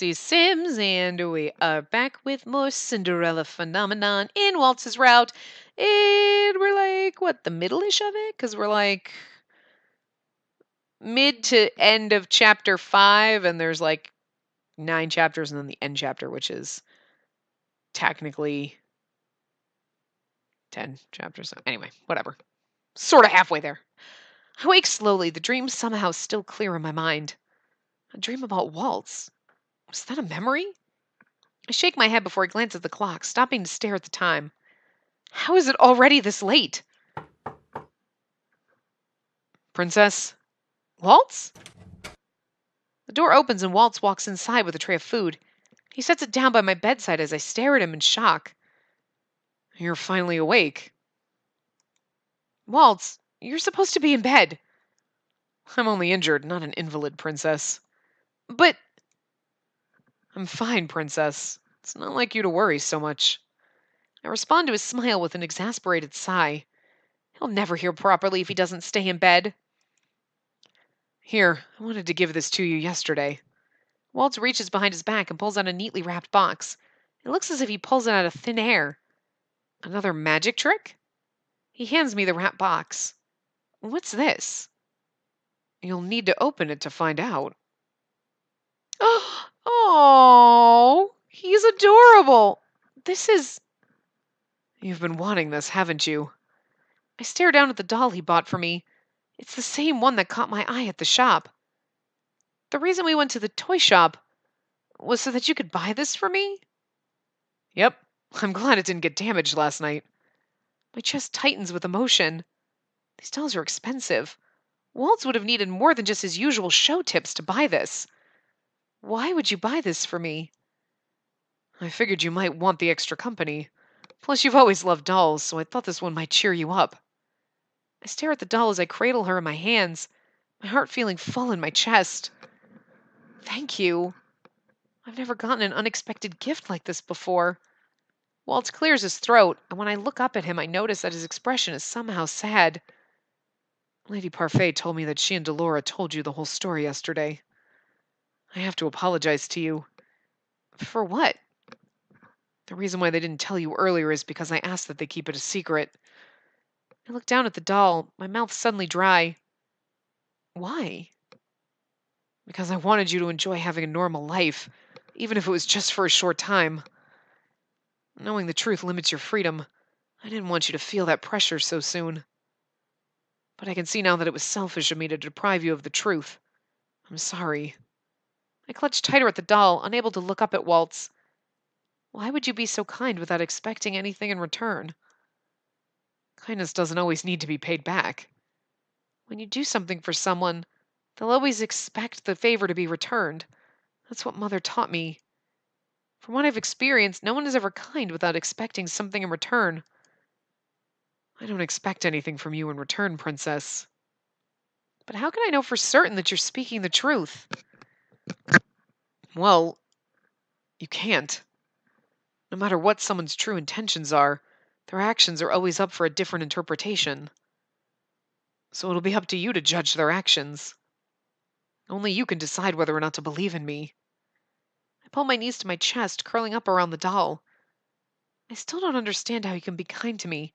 Spacey Sims, and we are back with more Cinderella phenomenon in Waltz's route. And we're like, what, the middle-ish of it? Because we're like mid to end of chapter 5, and there's like 9 chapters, and then the end chapter, which is technically 10 chapters. Anyway, whatever. Sort of halfway there. I wake slowly, the dream somehow still clear in my mind. A dream about Waltz. Was that a memory? I shake my head before I glance at the clock, stopping to stare at the time. How is it already this late? Princess? Waltz? The door opens and Waltz walks inside with a tray of food. He sets it down by my bedside as I stare at him in shock. You're finally awake. Waltz, you're supposed to be in bed. I'm only injured, not an invalid, Princess. But... I'm fine, Princess. It's not like you to worry so much. I respond to his smile with an exasperated sigh. He'll never hear properly if he doesn't stay in bed. Here, I wanted to give this to you yesterday. Waltz reaches behind his back and pulls out a neatly wrapped box. It looks as if he pulls it out of thin air. Another magic trick? He hands me the wrapped box. What's this? You'll need to open it to find out. Oh, he's adorable. This is... You've been wanting this, haven't you? I stare down at the doll he bought for me. It's the same one that caught my eye at the shop. The reason we went to the toy shop was so that you could buy this for me? Yep, I'm glad it didn't get damaged last night. My chest tightens with emotion. These dolls are expensive. Waltz would have needed more than just his usual show tips to buy this. Why would you buy this for me? I figured you might want the extra company. Plus, you've always loved dolls, so I thought this one might cheer you up. I stare at the doll as I cradle her in my hands, my heart feeling full in my chest. Thank you. I've never gotten an unexpected gift like this before. Waltz clears his throat, and when I look up at him, I notice that his expression is somehow sad. Lady Parfait told me that she and Delora told you the whole story yesterday. I have to apologize to you. For what? The reason why they didn't tell you earlier is because I asked that they keep it a secret. I look down at the doll, my mouth suddenly dry. Why? Because I wanted you to enjoy having a normal life, even if it was just for a short time. Knowing the truth limits your freedom. I didn't want you to feel that pressure so soon. But I can see now that it was selfish of me to deprive you of the truth. I'm sorry. I clutch tighter at the doll, unable to look up at Waltz. Why would you be so kind without expecting anything in return? Kindness doesn't always need to be paid back. When you do something for someone, they'll always expect the favor to be returned. That's what Mother taught me. From what I've experienced, no one is ever kind without expecting something in return. I don't expect anything from you in return, Princess. But how can I know for certain that you're speaking the truth? Well, you can't. No matter what someone's true intentions are, their actions are always up for a different interpretation. So it'll be up to you to judge their actions. Only you can decide whether or not to believe in me. I pull my knees to my chest, curling up around the doll. I still don't understand how you can be kind to me.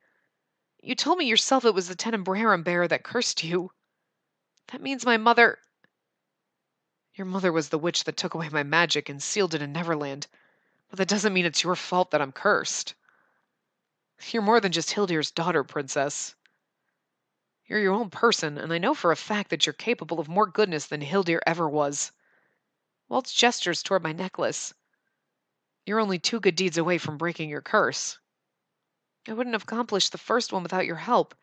You told me yourself it was the Tenebrarum bearer that cursed you. That means my mother... Your mother was the witch that took away my magic and sealed it in Neverland. But that doesn't mean it's your fault that I'm cursed. You're more than just Hildir's daughter, Princess. You're your own person, and I know for a fact that you're capable of more goodness than Hildir ever was. Waltz gestures toward my necklace. You're only 2 good deeds away from breaking your curse. I wouldn't have accomplished the first one without your help.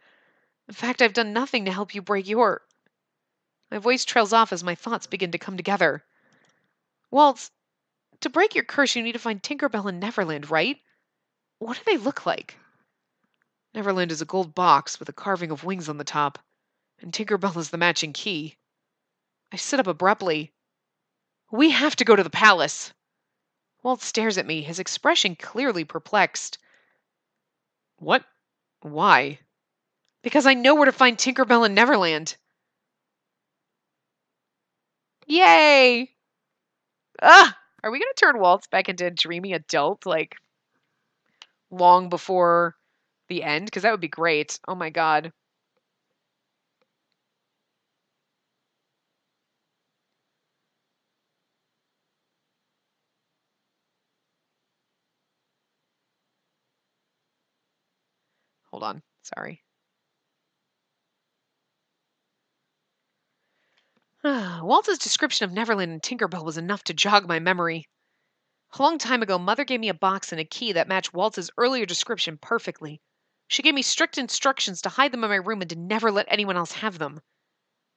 In fact, I've done nothing to help you break your... My voice trails off as my thoughts begin to come together. Waltz, to break your curse, you need to find Tinkerbell in Neverland, right? What do they look like? Neverland is a gold box with a carving of wings on the top, and Tinkerbell is the matching key. I sit up abruptly. We have to go to the palace. Waltz stares at me, his expression clearly perplexed. What? Why? Because I know where to find Tinkerbell in Neverland. Yay! Ah! Are we going to turn Waltz back into a dreamy adult, like, long before the end? Because that would be great. Oh my god. Hold on. Sorry. Waltz's description of Neverland and Tinkerbell was enough to jog my memory. A long time ago, Mother gave me a box and a key that matched Waltz's earlier description perfectly. She gave me strict instructions to hide them in my room and to never let anyone else have them.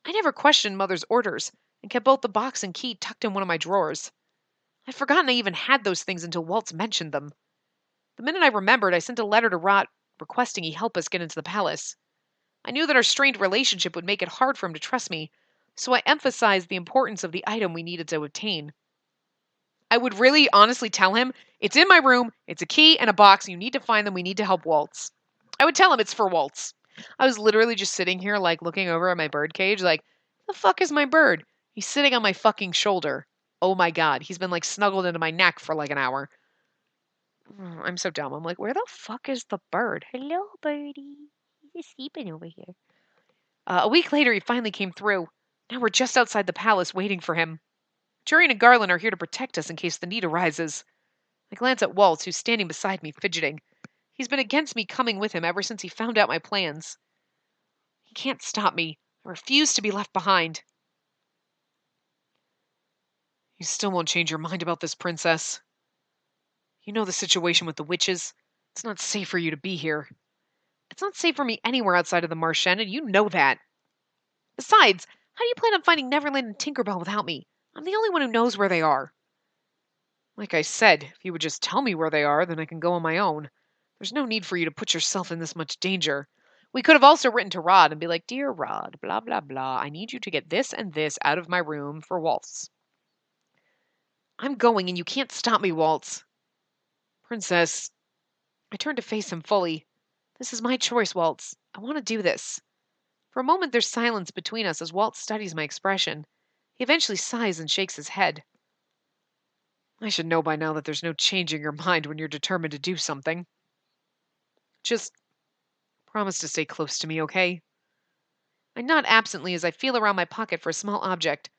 I never questioned Mother's orders and kept both the box and key tucked in one of my drawers. I'd forgotten I even had those things until Waltz mentioned them. The minute I remembered, I sent a letter to Rot requesting he help us get into the palace. I knew that our strained relationship would make it hard for him to trust me, so I emphasized the importance of the item we needed to obtain. I would really honestly tell him, it's in my room, it's a key and a box, you need to find them, we need to help Waltz. I would tell him it's for Waltz. I was literally just sitting here, like, looking over at my bird cage, like, the fuck is my bird? He's sitting on my fucking shoulder. Oh my god, he's been, like, snuggled into my neck for, like, an hour. I'm so dumb. I'm like, where the fuck is the bird? Hello, birdie. He's sleeping over here. A week later, he finally came through. Now we're just outside the palace waiting for him. Jurian and Garland are here to protect us in case the need arises. I glance at Waltz, who's standing beside me, fidgeting. He's been against me coming with him ever since he found out my plans. He can't stop me. I refuse to be left behind. You still won't change your mind about this, princess. You know the situation with the witches. It's not safe for you to be here. It's not safe for me anywhere outside of the Marchen, and you know that. Besides, how do you plan on finding Neverland and Tinkerbell without me? I'm the only one who knows where they are. Like I said, if you would just tell me where they are, then I can go on my own. There's no need for you to put yourself in this much danger. We could have also written to Rod and be like, Dear Rod, blah, blah, blah, I need you to get this and this out of my room for Waltz. I'm going and you can't stop me, Waltz. Princess. I turned to face him fully. This is my choice, Waltz. I want to do this. For a moment there's silence between us as Waltz studies my expression. He eventually sighs and shakes his head. I should know by now that there's no changing your mind when you're determined to do something. Just promise to stay close to me, okay? I nod absently as I feel around my pocket for a small object,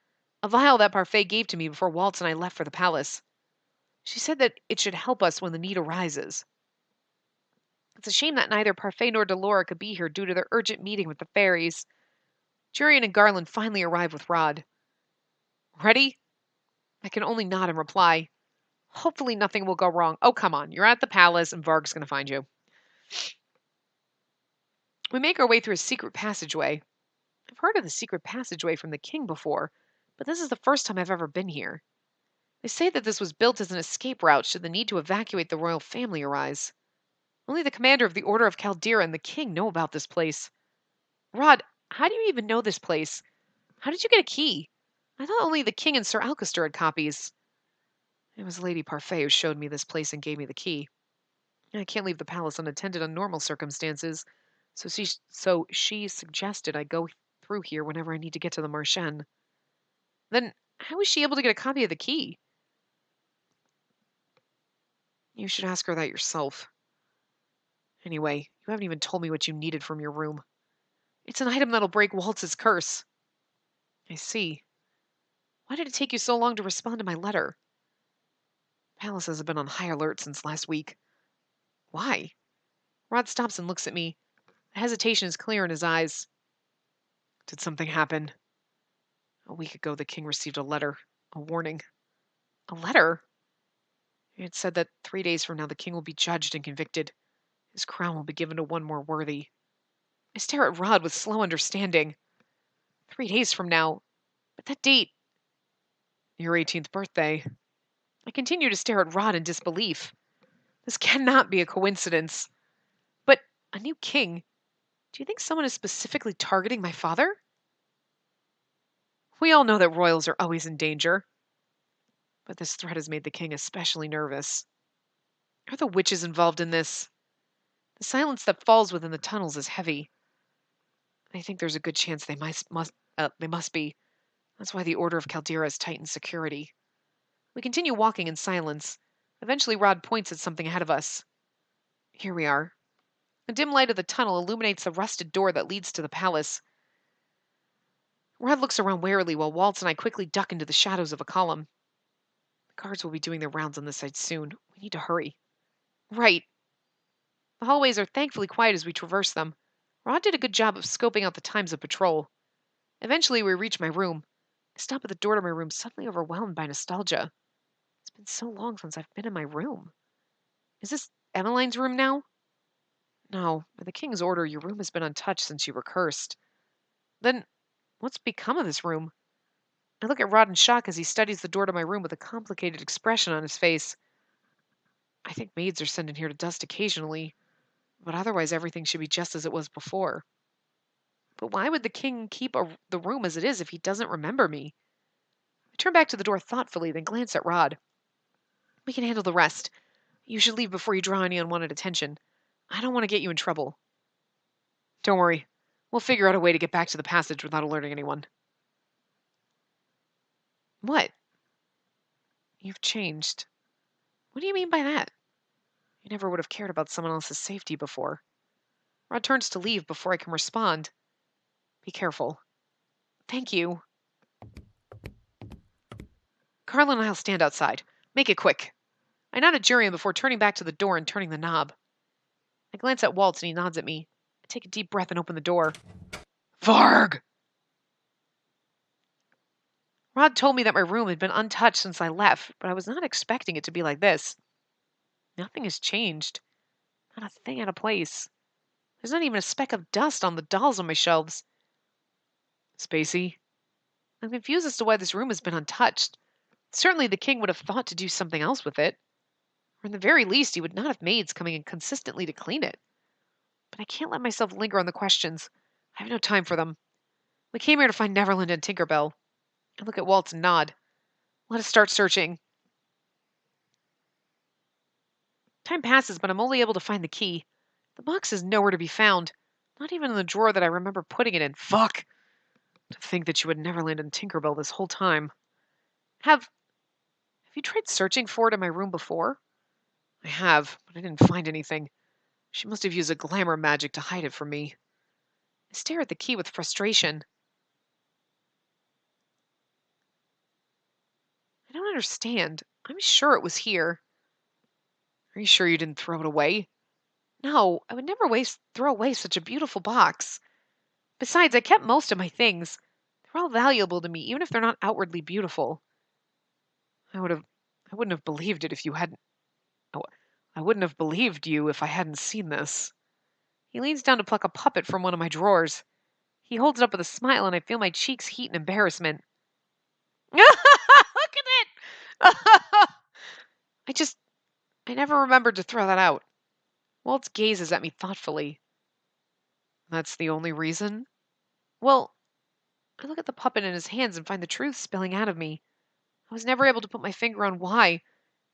a vial that Parfait gave to me before Waltz and I left for the palace. She said that it should help us when the need arises. It's a shame that neither Parfait nor Delora could be here due to their urgent meeting with the fairies. Jurian and Garland finally arrive with Rod. Ready? I can only nod in reply. Hopefully nothing will go wrong. Oh, come on. You're at the palace and Varg's going to find you. We make our way through a secret passageway. I've heard of the secret passageway from the king before, but this is the first time I've ever been here. They say that this was built as an escape route should the need to evacuate the royal family arise. Only the commander of the Order of Caldera and the king know about this place. Rod, how do you even know this place? How did you get a key? I thought only the king and Sir Alcester had copies. It was Lady Parfait who showed me this place and gave me the key. I can't leave the palace unattended on normal circumstances, so she suggested I go through here whenever I need to get to the Marchen. Then how was she able to get a copy of the key? You should ask her that yourself. Anyway, you haven't even told me what you needed from your room. It's an item that'll break Waltz's curse. I see. Why did it take you so long to respond to my letter? Palaces have been on high alert since last week. Why? Rod stops and looks at me. The hesitation is clear in his eyes. Did something happen? A week ago, the king received a letter. A warning. A letter? It said that 3 days from now the king will be judged and convicted. His crown will be given to one more worthy. I stare at Rod with slow understanding. 3 days from now? But that date... Your 18th birthday. I continue to stare at Rod in disbelief. This cannot be a coincidence. But a new king? Do you think someone is specifically targeting my father? We all know that royals are always in danger. But this threat has made the king especially nervous. Are the witches involved in this? The silence that falls within the tunnels is heavy. I think there's a good chance they must be. That's why the Order of Caldera has tightened security. We continue walking in silence. Eventually, Rod points at something ahead of us. Here we are. The dim light of the tunnel illuminates the rusted door that leads to the palace. Rod looks around warily while Waltz and I quickly duck into the shadows of a column. The guards will be doing their rounds on this side soon. We need to hurry. Right. The hallways are thankfully quiet as we traverse them. Rod did a good job of scoping out the times of patrol. Eventually, we reach my room. I stop at the door to my room, suddenly overwhelmed by nostalgia. It's been so long since I've been in my room. Is this Emmeline's room now? No, by the king's order, your room has been untouched since you were cursed. Then, what's become of this room? I look at Rod in shock as he studies the door to my room with a complicated expression on his face. I think maids are sent in here to dust occasionally, but otherwise everything should be just as it was before. But why would the king keep the room as it is if he doesn't remember me? I turn back to the door thoughtfully, then glance at Rod. We can handle the rest. You should leave before you draw any unwanted attention. I don't want to get you in trouble. Don't worry. We'll figure out a way to get back to the passage without alerting anyone. What? You've changed. What do you mean by that? You never would have cared about someone else's safety before. Rod turns to leave before I can respond. Be careful. Thank you. Carla and I'll stand outside. Make it quick. I nod at Jurian before turning back to the door and turning the knob. I glance at Waltz and he nods at me. I take a deep breath and open the door. Varg! Rod told me that my room had been untouched since I left, but I was not expecting it to be like this. Nothing has changed. Not a thing out of place. There's not even a speck of dust on the dolls on my shelves. Spacey? I'm confused as to why this room has been untouched. Certainly the king would have thought to do something else with it. Or in the very least, he would not have maids coming in consistently to clean it. But I can't let myself linger on the questions. I have no time for them. We came here to find Neverland and Tinkerbell. I look at Waltz and nod. Let us start searching. Time passes, but I'm only able to find the key. The box is nowhere to be found. Not even in the drawer that I remember putting it in. Fuck! To think that you had Neverland and Tinkerbell this whole time. Have you tried searching for it in my room before? I have, but I didn't find anything. She must have used a glamour magic to hide it from me. I stare at the key with frustration. I don't understand. I'm sure it was here. Are you sure you didn't throw it away? No, I would never throw away such a beautiful box. Besides, I kept most of my things. They're all valuable to me, even if they're not outwardly beautiful. I wouldn't have believed it if you hadn't. Oh, I wouldn't have believed you if I hadn't seen this. He leans down to pluck a puppet from one of my drawers. He holds it up with a smile, and I feel my cheeks heat in embarrassment. Look at it! I never remembered to throw that out. Waltz gazes at me thoughtfully. That's the only reason? Well, I look at the puppet in his hands and find the truth spilling out of me. I was never able to put my finger on why,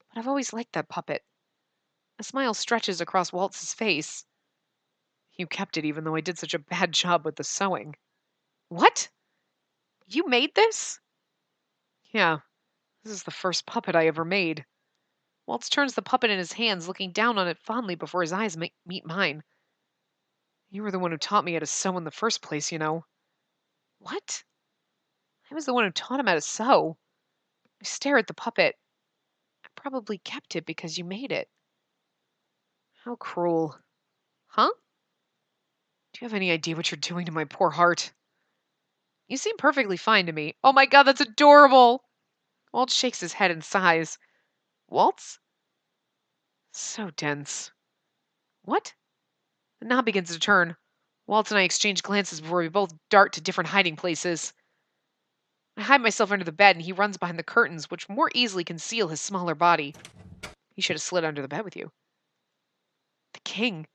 but I've always liked that puppet. A smile stretches across Waltz's face. You kept it even though I did such a bad job with the sewing. What? You made this? Yeah, this is the first puppet I ever made. Waltz turns the puppet in his hands, looking down on it fondly before his eyes meet mine. You were the one who taught me how to sew in the first place, you know. What? I was the one who taught him how to sew. I stare at the puppet. I probably kept it because you made it. How cruel. Huh? Do you have any idea what you're doing to my poor heart? You seem perfectly fine to me. Oh my god, that's adorable! Waltz shakes his head and sighs. Waltz? So dense. What? The knob begins to turn. Waltz and I exchange glances before we both dart to different hiding places. I hide myself under the bed, and he runs behind the curtains, which more easily conceal his smaller body. He should have slid under the bed with you. The king?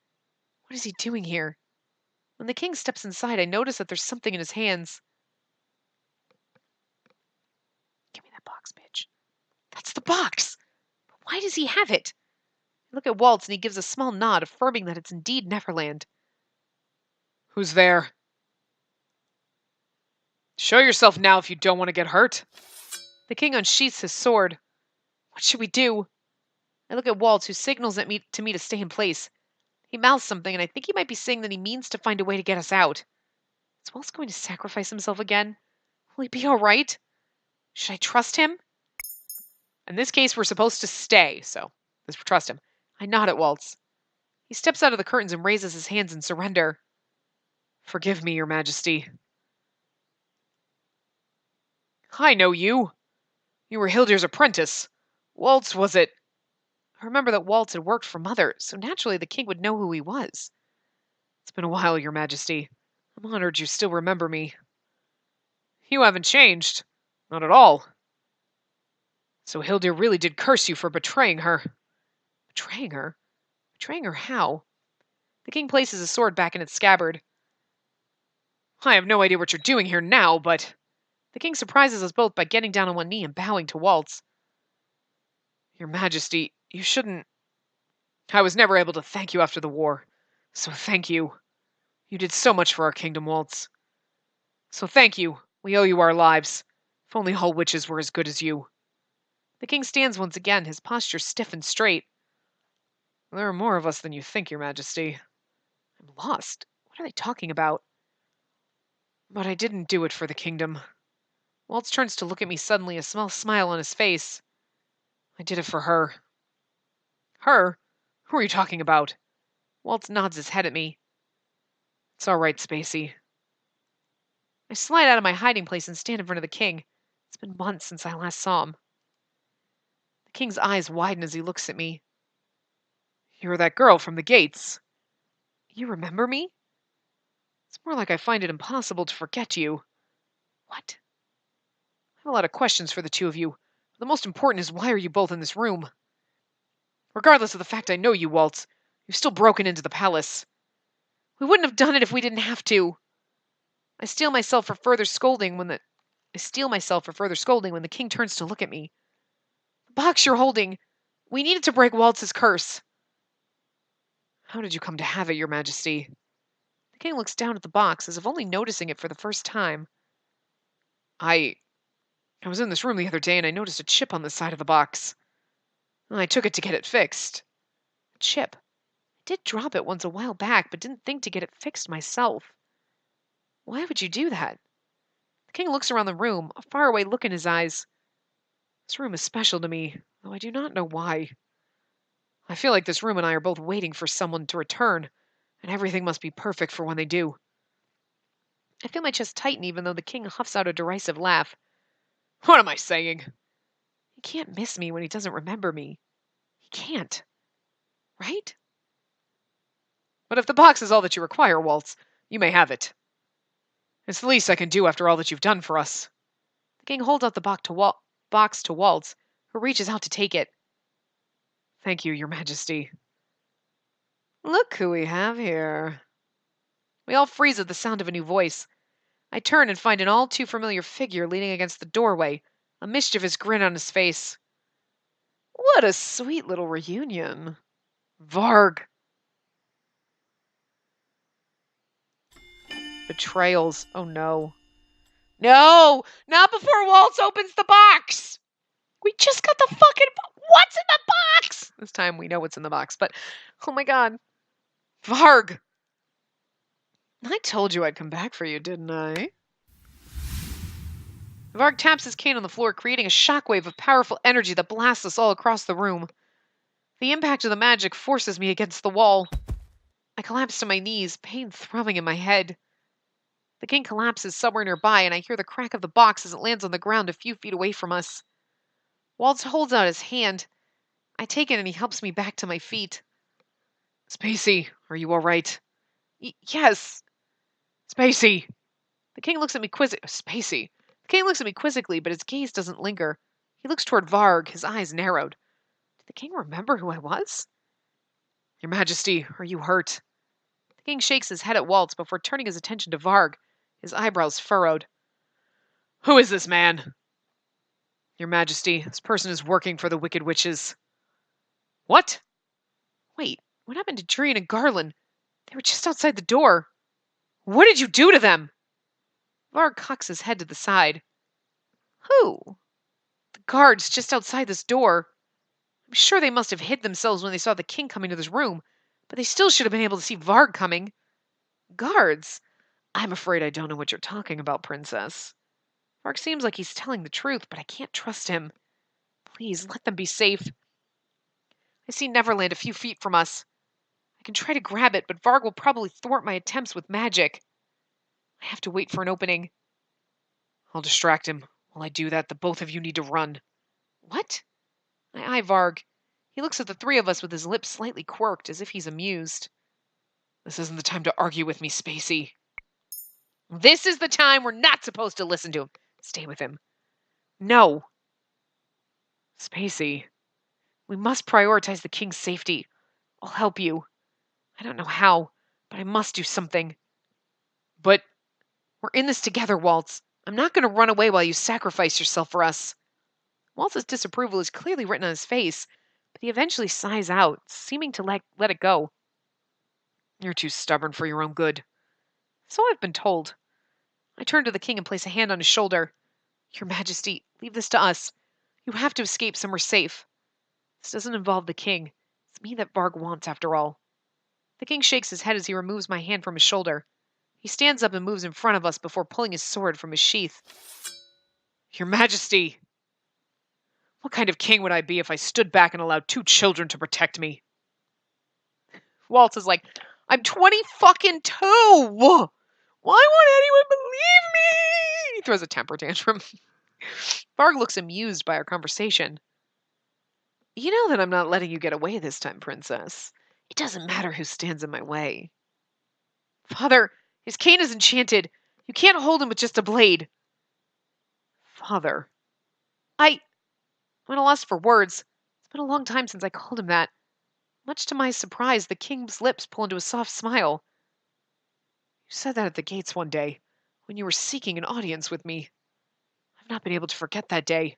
What is he doing here? When the king steps inside, I notice that there's something in his hands. Give me that box, bitch. That's the box! But why does he have it? I look at Waltz, and he gives a small nod, affirming that it's indeed Neverland. Who's there? Show yourself now if you don't want to get hurt. The king unsheaths his sword. What should we do? I look at Waltz, who signals at me to stay in place. He mouths something, and I think he might be saying that he means to find a way to get us out. Is Waltz going to sacrifice himself again? Will he be all right? Should I trust him? In this case, we're supposed to stay, so let's trust him. I nod at Waltz. He steps out of the curtains and raises his hands in surrender. Forgive me, Your Majesty. I know you. You were Hildir's apprentice. Waltz, was it? I remember that Waltz had worked for Mother, so naturally the king would know who he was. It's been a while, Your Majesty. I'm honored you still remember me. You haven't changed. Not at all. So Hildir really did curse you for betraying her. Betraying her? Betraying her how? The king places his sword back in its scabbard. I have no idea what you're doing here now, but... The king surprises us both by getting down on one knee and bowing to Waltz. Your Majesty, you shouldn't... I was never able to thank you after the war, so thank you. You did so much for our kingdom, Waltz. So thank you. We owe you our lives. If only all witches were as good as you. The king stands once again, his posture stiff and straight. There are more of us than you think, Your Majesty. I'm lost. What are they talking about? But I didn't do it for the kingdom. Waltz turns to look at me suddenly, a small smile on his face. I did it for her. Her? Who are you talking about? Waltz nods his head at me. It's all right, Spacey. I slide out of my hiding place and stand in front of the king. It's been months since I last saw him. The king's eyes widen as he looks at me. You're that girl from the gates. You remember me? It's more like I find it impossible to forget you. What? I have a lot of questions for the two of you. The most important is, why are you both in this room? Regardless of the fact I know you, Waltz, you've still broken into the palace. We wouldn't have done it if we didn't have to. I steel myself for further scolding when the king turns to look at me. The box you're holding, we needed to break Waltz's curse. How did you come to have it, Your Majesty? The king looks down at the box, as if only noticing it for the first time. I was in this room the other day, and I noticed a chip on the side of the box. I took it to get it fixed. A chip? I did drop it once a while back, but didn't think to get it fixed myself. Why would you do that? The king looks around the room, a faraway look in his eyes. This room is special to me, though I do not know why. I feel like this room and I are both waiting for someone to return, and everything must be perfect for when they do. I feel my chest tighten even though the king huffs out a derisive laugh. What am I saying? He can't miss me when he doesn't remember me. He can't. Right? But if the box is all that you require, Waltz, you may have it. It's the least I can do after all that you've done for us. The king holds out the box to Waltz, who reaches out to take it. Thank you, Your Majesty. Look who we have here. We all freeze at the sound of a new voice. I turn and find an all too familiar figure leaning against the doorway, a mischievous grin on his face. What a sweet little reunion. Varg. Betrayals. Oh no. No! Not before Waltz opens the box! We just got the fucking... What's in the box? This time we know what's in the box, but... Oh my god. Varg! I told you I'd come back for you, didn't I? Varg taps his cane on the floor, creating a shockwave of powerful energy that blasts us all across the room. The impact of the magic forces me against the wall. I collapse to my knees, pain thrumming in my head. The king collapses somewhere nearby, and I hear the crack of the box as it lands on the ground a few feet away from us. Waltz holds out his hand. I take it and he helps me back to my feet. Spacey, are you all right? Yes. Spacey. The king looks at me Spacey. The king looks at me quizzically, but his gaze doesn't linger. He looks toward Varg, his eyes narrowed. Did the king remember who I was? Your Majesty, are you hurt? The king shakes his head at Waltz before turning his attention to Varg, his eyebrows furrowed. Who is this man? Your Majesty, this person is working for the Wicked Witches. What? Wait, what happened to Tree and Garland? They were just outside the door. What did you do to them? Varg cocks his head to the side. Who? The guards just outside this door. I'm sure they must have hid themselves when they saw the king coming to this room, but they still should have been able to see Varg coming. Guards? I'm afraid I don't know what you're talking about, Princess. Varg seems like he's telling the truth, but I can't trust him. Please, let them be safe. I see Neverland a few feet from us. I can try to grab it, but Varg will probably thwart my attempts with magic. I have to wait for an opening. I'll distract him. While I do that, the both of you need to run. What? I eye Varg. He looks at the three of us with his lips slightly quirked, as if he's amused. This isn't the time to argue with me, Spacey. This is the time we're not supposed to listen to him. Stay with him. No. Spacey, we must prioritize the king's safety. I'll help you. I don't know how, but I must do something. But we're in this together, Waltz. I'm not going to run away while you sacrifice yourself for us. Waltz's disapproval is clearly written on his face, but he eventually sighs out, seeming to let it go. You're too stubborn for your own good. So I've been told. I turn to the king and place a hand on his shoulder. Your Majesty, leave this to us. You have to escape somewhere safe. This doesn't involve the king. It's me that Varg wants, after all. The king shakes his head as he removes my hand from his shoulder. He stands up and moves in front of us before pulling his sword from his sheath. Your Majesty! What kind of king would I be if I stood back and allowed 2 children to protect me? Waltz is like, I'm 20 fucking 2! Why won't anyone believe me? He throws a temper tantrum. Varg looks amused by our conversation. You know that I'm not letting you get away this time, Princess. It doesn't matter who stands in my way. Father, his cane is enchanted. You can't hold him with just a blade. Father. I'm at a loss for words. It's been a long time since I called him that. Much to my surprise, the king's lips pull into a soft smile. You said that at the gates one day, when you were seeking an audience with me. I've not been able to forget that day.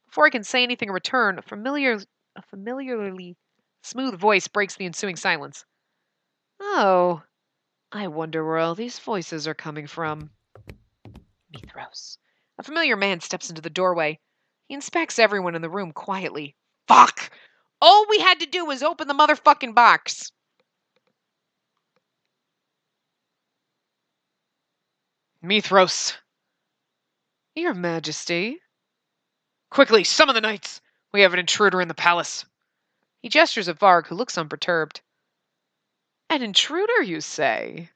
Before I can say anything in return, a familiarly smooth voice breaks the ensuing silence. Oh, I wonder where all these voices are coming from. Mithras. A familiar man steps into the doorway. He inspects everyone in the room quietly. Fuck! All we had to do was open the motherfucking box. Mithras. Your Majesty. Quickly, summon the knights. We have an intruder in the palace. He gestures at Varg, who looks unperturbed. An intruder, you say?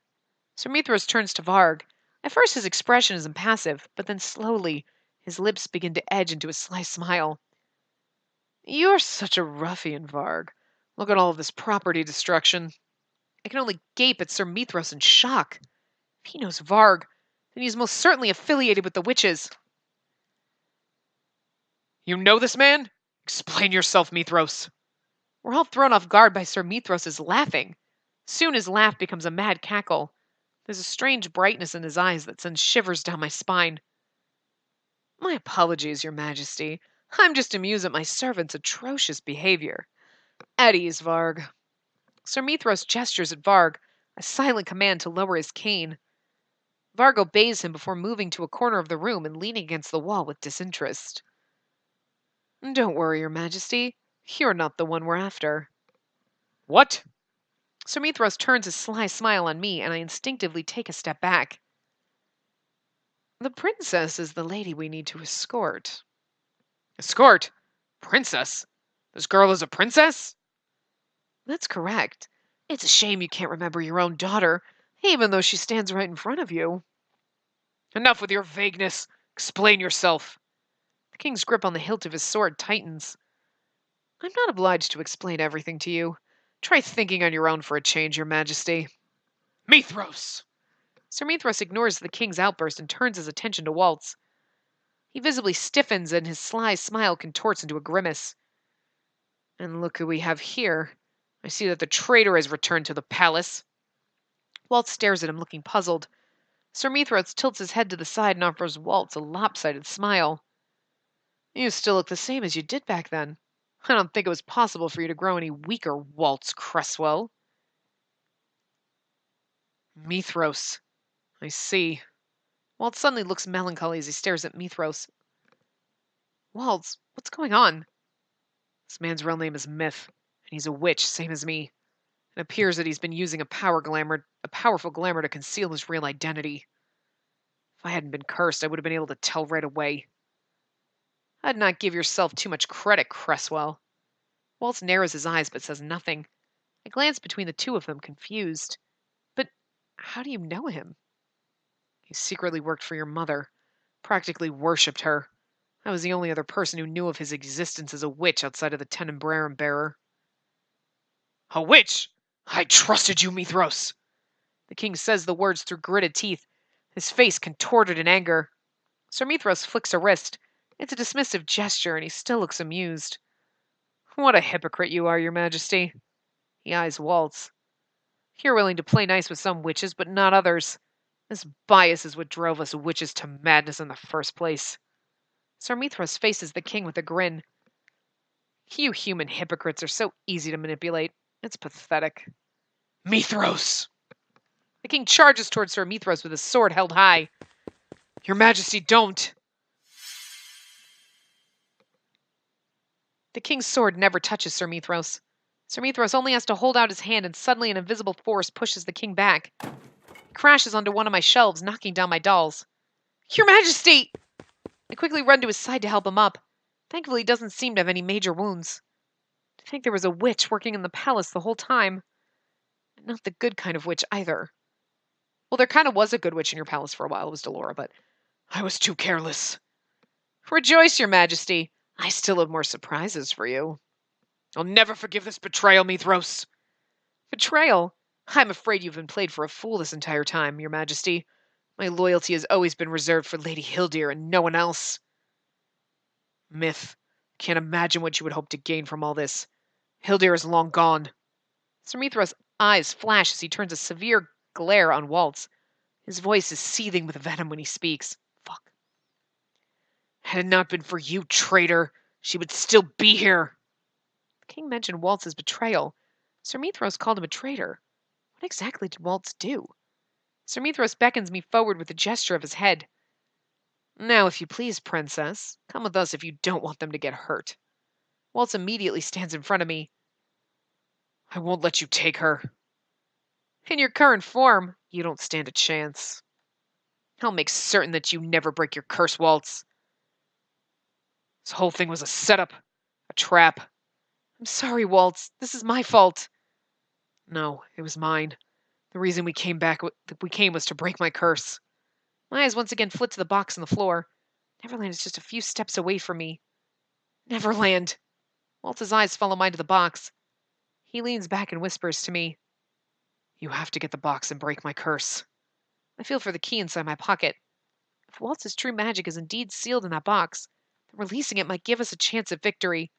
Sir Mithras turns to Varg. At first his expression is impassive, but then slowly his lips begin to edge into a sly smile. You're such a ruffian, Varg. Look at all of this property destruction. I can only gape at Sir Mithras in shock. If he knows Varg, then he's most certainly affiliated with the witches. You know this man? Explain yourself, Mithras. We're all thrown off guard by Sir Mithras' laughing. Soon his laugh becomes a mad cackle. There's a strange brightness in his eyes that sends shivers down my spine. My apologies, Your Majesty. I'm just amused at my servant's atrocious behavior. At ease, Varg. Sir Mithras gestures at Varg, a silent command to lower his cane. Varg obeys him before moving to a corner of the room and leaning against the wall with disinterest. Don't worry, Your Majesty. You're not the one we're after. What? Sir Mithras turns a sly smile on me, and I instinctively take a step back. The princess is the lady we need to escort. Escort? Princess? This girl is a princess? That's correct. It's a shame you can't remember your own daughter, even though she stands right in front of you. Enough with your vagueness. Explain yourself. The king's grip on the hilt of his sword tightens. I'm not obliged to explain everything to you. Try thinking on your own for a change, Your Majesty. Mithras! Sir Mithras ignores the king's outburst and turns his attention to Waltz. He visibly stiffens and his sly smile contorts into a grimace. And look who we have here. I see that the traitor has returned to the palace. Waltz stares at him, looking puzzled. Sir Mithras tilts his head to the side and offers Waltz a lopsided smile. You still look the same as you did back then. I don't think it was possible for you to grow any weaker, Waltz Cresswell. Mithras. I see. Waltz suddenly looks melancholy as he stares at Mithras. Waltz, what's going on? This man's real name is Myth, and he's a witch, same as me. It appears that he's been using a powerful glamour to conceal his real identity. If I hadn't been cursed, I would have been able to tell right away. I'd not give yourself too much credit, Cresswell. Waltz narrows his eyes but says nothing. I glance between the two of them, confused. But how do you know him? He secretly worked for your mother, practically worshipped her. I was the only other person who knew of his existence as a witch outside of the Tenebrarum bearer. A witch! I trusted you, Mithras! The king says the words through gritted teeth, his face contorted in anger. Sir Mithras flicks a wrist. It's a dismissive gesture, and he still looks amused. What a hypocrite you are, your majesty. He eyes Waltz. You're willing to play nice with some witches, but not others. This bias is what drove us witches to madness in the first place. Sir Mithras faces the king with a grin. You human hypocrites are so easy to manipulate. It's pathetic. Mithras! The king charges towards Sir Mithras with his sword held high. Your majesty, don't! The king's sword never touches Sir Mithras. Sir Mithras only has to hold out his hand, and suddenly an invisible force pushes the king back. He crashes onto one of my shelves, knocking down my dolls. Your majesty! I quickly run to his side to help him up. Thankfully, he doesn't seem to have any major wounds. To think there was a witch working in the palace the whole time. Not the good kind of witch, either. Well, there kind of was a good witch in your palace for a while. It was Delora, but I was too careless. Rejoice, your majesty. I still have more surprises for you. I'll never forgive this betrayal, Mithras. Betrayal? I'm afraid you've been played for a fool this entire time, your majesty. My loyalty has always been reserved for Lady Hildyr and no one else. Myth. Can't imagine what you would hope to gain from all this. Hildyr is long gone. Sir Mithras' eyes flash as he turns a severe glare on Waltz. His voice is seething with venom when he speaks. Fuck. Had it not been for you, traitor, she would still be here. The king mentioned Waltz's betrayal. Sir Mithras called him a traitor. What exactly did Waltz do? Sir Mithras beckons me forward with a gesture of his head. Now, if you please, princess, come with us if you don't want them to get hurt. Waltz immediately stands in front of me. I won't let you take her. In your current form, you don't stand a chance. I'll make certain that you never break your curse, Waltz. This whole thing was a setup, a trap. I'm sorry, Waltz. This is my fault. No, it was mine. The reason we came was to break my curse. My eyes once again flit to the box on the floor. Neverland is just a few steps away from me. Neverland! Waltz's eyes follow mine to the box. He leans back and whispers to me. You have to get the box and break my curse. I feel for the key inside my pocket. If Waltz's true magic is indeed sealed in that box, then releasing it might give us a chance at victory.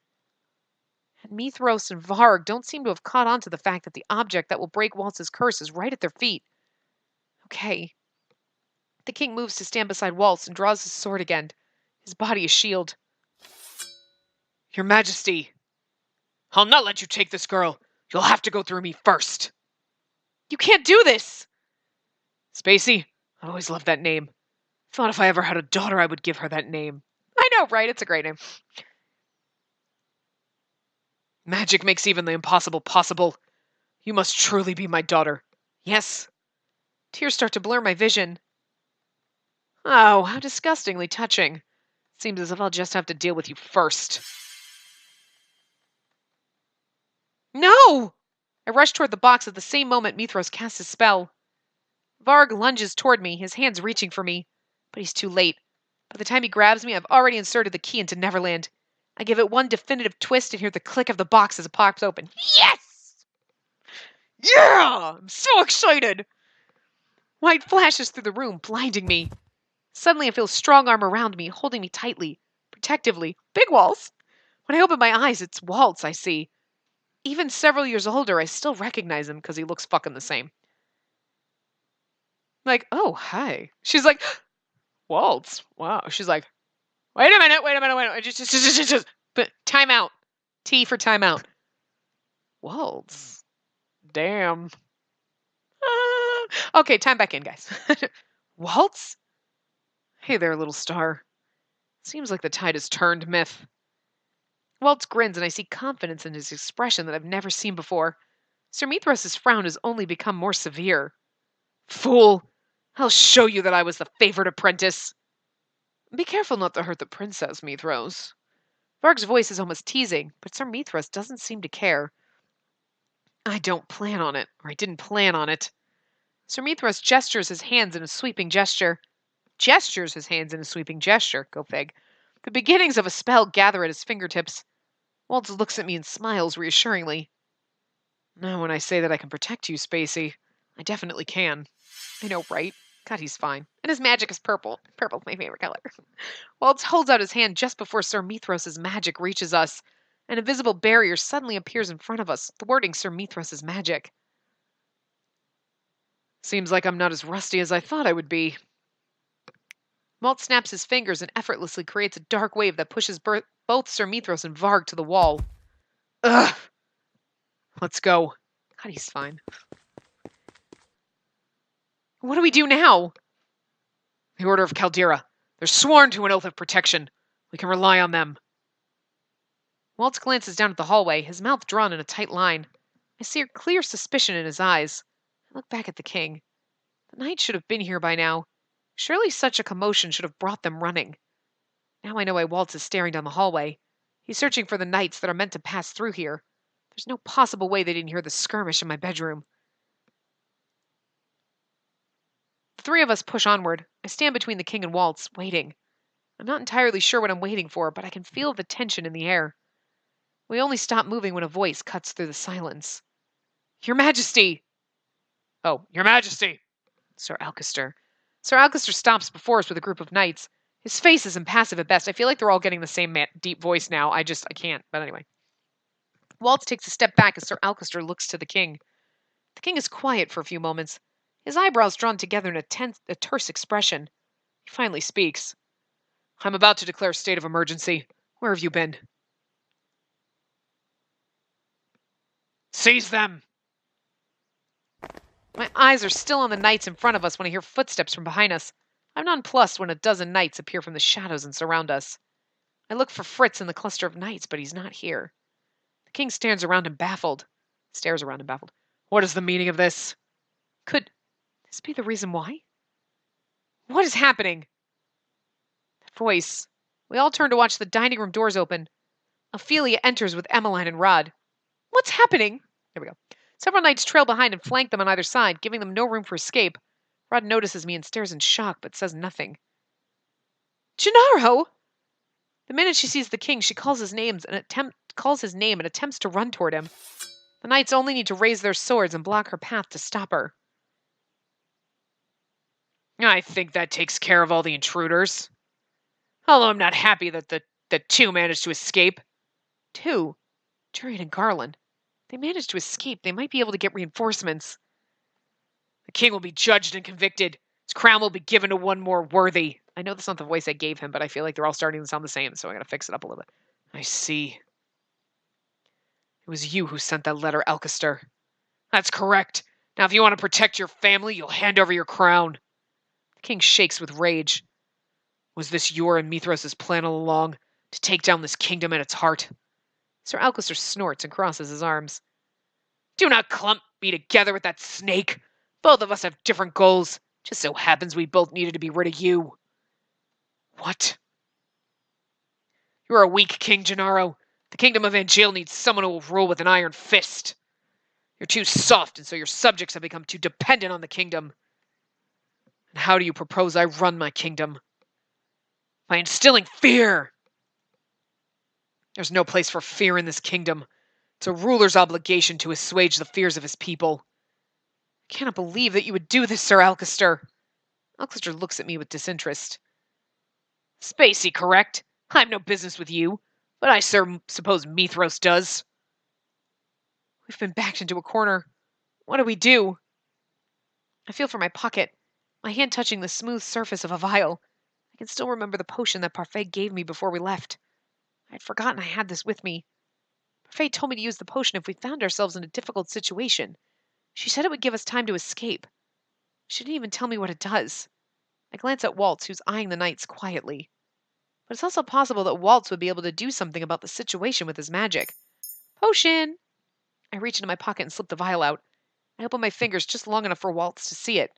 And Mithras and Varg don't seem to have caught on to the fact that the object that will break Waltz's curse is right at their feet. Okay. The king moves to stand beside Waltz and draws his sword again. His body a shield. Your Majesty! I'll not let you take this girl. You'll have to go through me first. You can't do this! Spacey, I always loved that name. Thought if I ever had a daughter, I would give her that name. I know, right? It's a great name. Magic makes even the impossible possible. You must truly be my daughter. Yes. Tears start to blur my vision. Oh, how disgustingly touching. Seems as if I'll just have to deal with you first. No! I rush toward the box at the same moment Mithras casts his spell. Varg lunges toward me, his hands reaching for me. But he's too late. By the time he grabs me, I've already inserted the key into Neverland. I give it one definitive twist and hear the click of the box as it pops open. Yes! Yeah! I'm so excited! White flashes through the room, blinding me. Suddenly I feel a strong arm around me, holding me tightly, protectively. Big Waltz! When I open my eyes, it's Waltz I see. Even several years older, I still recognize him because he looks fucking the same. Like, oh, hi. She's like, Waltz? Wow. She's like, wait a minute. Just. But time out. T for time out. Waltz. Damn. Okay, time back in, guys. Waltz? Hey there, little star. Seems like the tide has turned, Myth. Waltz grins, and I see confidence in his expression that I've never seen before. Sir Mithras' frown has only become more severe. Fool! I'll show you that I was the favored apprentice. Be careful not to hurt the princess, Mithras. Varg's voice is almost teasing, but Sir Mithras doesn't seem to care. I don't plan on it, or I didn't plan on it. Sir Mithras gestures his hands in a sweeping gesture. Go fig. The beginnings of a spell gather at his fingertips. Waltz looks at me and smiles reassuringly. Now when I say that I can protect you, Spacey, I definitely can. I know, right? God, he's fine. And his magic is purple. Purple's my favorite color. Waltz holds out his hand just before Sir Mithras' magic reaches us. An invisible barrier suddenly appears in front of us, thwarting Sir Mithras' magic. Seems like I'm not as rusty as I thought I would be. Waltz snaps his fingers and effortlessly creates a dark wave that pushes both Sir Mithras and Varg to the wall. Ugh! Let's go. God, he's fine. What do we do now? The Order of Caldera. They're sworn to an oath of protection. We can rely on them. Waltz glances down at the hallway, his mouth drawn in a tight line. I see a clear suspicion in his eyes. I look back at the king. The knights should have been here by now. Surely such a commotion should have brought them running. Now I know why Waltz is staring down the hallway. He's searching for the knights that are meant to pass through here. There's no possible way they didn't hear the skirmish in my bedroom. The three of us push onward. I stand between the king and Waltz, waiting. I'm not entirely sure what I'm waiting for, but I can feel the tension in the air. We only stop moving when a voice cuts through the silence. Your Majesty! Oh, Your Majesty! Sir Alcester. Sir Alcester stops before us with a group of knights. His face is impassive at best. I feel like they're all getting the same deep voice now. I can't. But anyway. Waltz takes a step back as Sir Alcester looks to the king. The king is quiet for a few moments, his eyebrows drawn together in a terse expression. He finally speaks. I'm about to declare a state of emergency. Where have you been? Seize them! My eyes are still on the knights in front of us when I hear footsteps from behind us. I'm nonplussed when a dozen knights appear from the shadows and surround us. I look for Fritz in the cluster of knights, but he's not here. The king stares around him baffled. What is the meaning of this? Could this be the reason why? What is happening? That voice. We all turn to watch the dining room doors open. Ophelia enters with Emmeline and Rod. What's happening? There we go. Several knights trail behind and flank them on either side, giving them no room for escape. Rod notices me and stares in shock, but says nothing. Gennaro! The minute she sees the king, she calls his name and attempts to run toward him. The knights only need to raise their swords and block her path to stop her. I think that takes care of all the intruders. Although I'm not happy that the two managed to escape. Two? Jurian and Garland. They managed to escape. They might be able to get reinforcements. The king will be judged and convicted. His crown will be given to one more worthy. I know that's not the voice I gave him, but I feel like they're all starting to sound the same, so I gotta fix it up a little bit. I see. It was you who sent that letter, Alcester. That's correct. Now if you want to protect your family, you'll hand over your crown. The king shakes with rage. Was this your and Mithras' plan all along? To take down this kingdom at its heart? Sir Alcester snorts and crosses his arms. Do not clump me together with that snake. Both of us have different goals. Just so happens we both needed to be rid of you. What? You're a weak king, Gennaro. The kingdom of Angel needs someone who will rule with an iron fist. You're too soft, and so your subjects have become too dependent on the kingdom. And how do you propose I run my kingdom? By instilling fear. There's no place for fear in this kingdom. It's a ruler's obligation to assuage the fears of his people. I cannot believe that you would do this, Sir Alcester. Alcester looks at me with disinterest. Spacey, correct? I've no business with you, but I suppose Mithras does. We've been backed into a corner. What do we do? I feel for my pocket, my hand touching the smooth surface of a vial. I can still remember the potion that Parfait gave me before we left. I had forgotten I had this with me. Parfait told me to use the potion if we found ourselves in a difficult situation. She said it would give us time to escape. She didn't even tell me what it does. I glance at Waltz, who's eyeing the knights quietly. but it's also possible that Waltz would be able to do something about the situation with his magic. Potion! I reach into my pocket and slip the vial out. I open my fingers just long enough for Waltz to see it.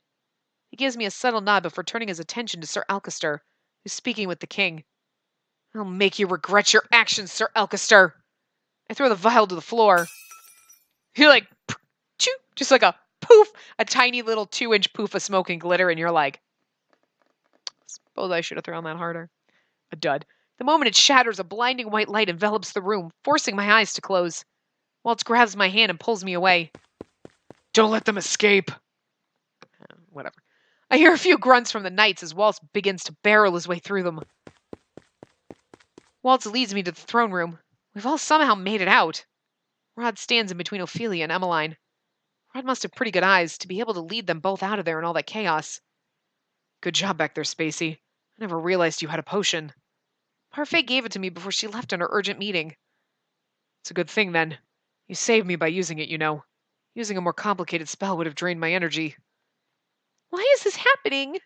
He gives me a subtle nod before turning his attention to Sir Alcester, who's speaking with the king. I'll make you regret your actions, Sir Alcester. I throw the vial to the floor. You're like, choo, just like a poof, a tiny little 2-inch poof of smoke and glitter, and you're like, suppose I should have thrown that harder. A dud. The moment it shatters, a blinding white light envelops the room, forcing my eyes to close. Waltz grabs my hand and pulls me away. Don't let them escape. Whatever. I hear a few grunts from the knights as Waltz begins to barrel his way through them. Waltz leads me to the throne room. We've all somehow made it out. Rod stands in between Ophelia and Emmeline. Rod must have pretty good eyes to be able to lead them both out of there in all that chaos. Good job back there, Spacey. I never realized you had a potion. Parfait gave it to me before she left on her urgent meeting. It's a good thing, then. You saved me by using it, you know. Using a more complicated spell would have drained my energy. Why is this happening?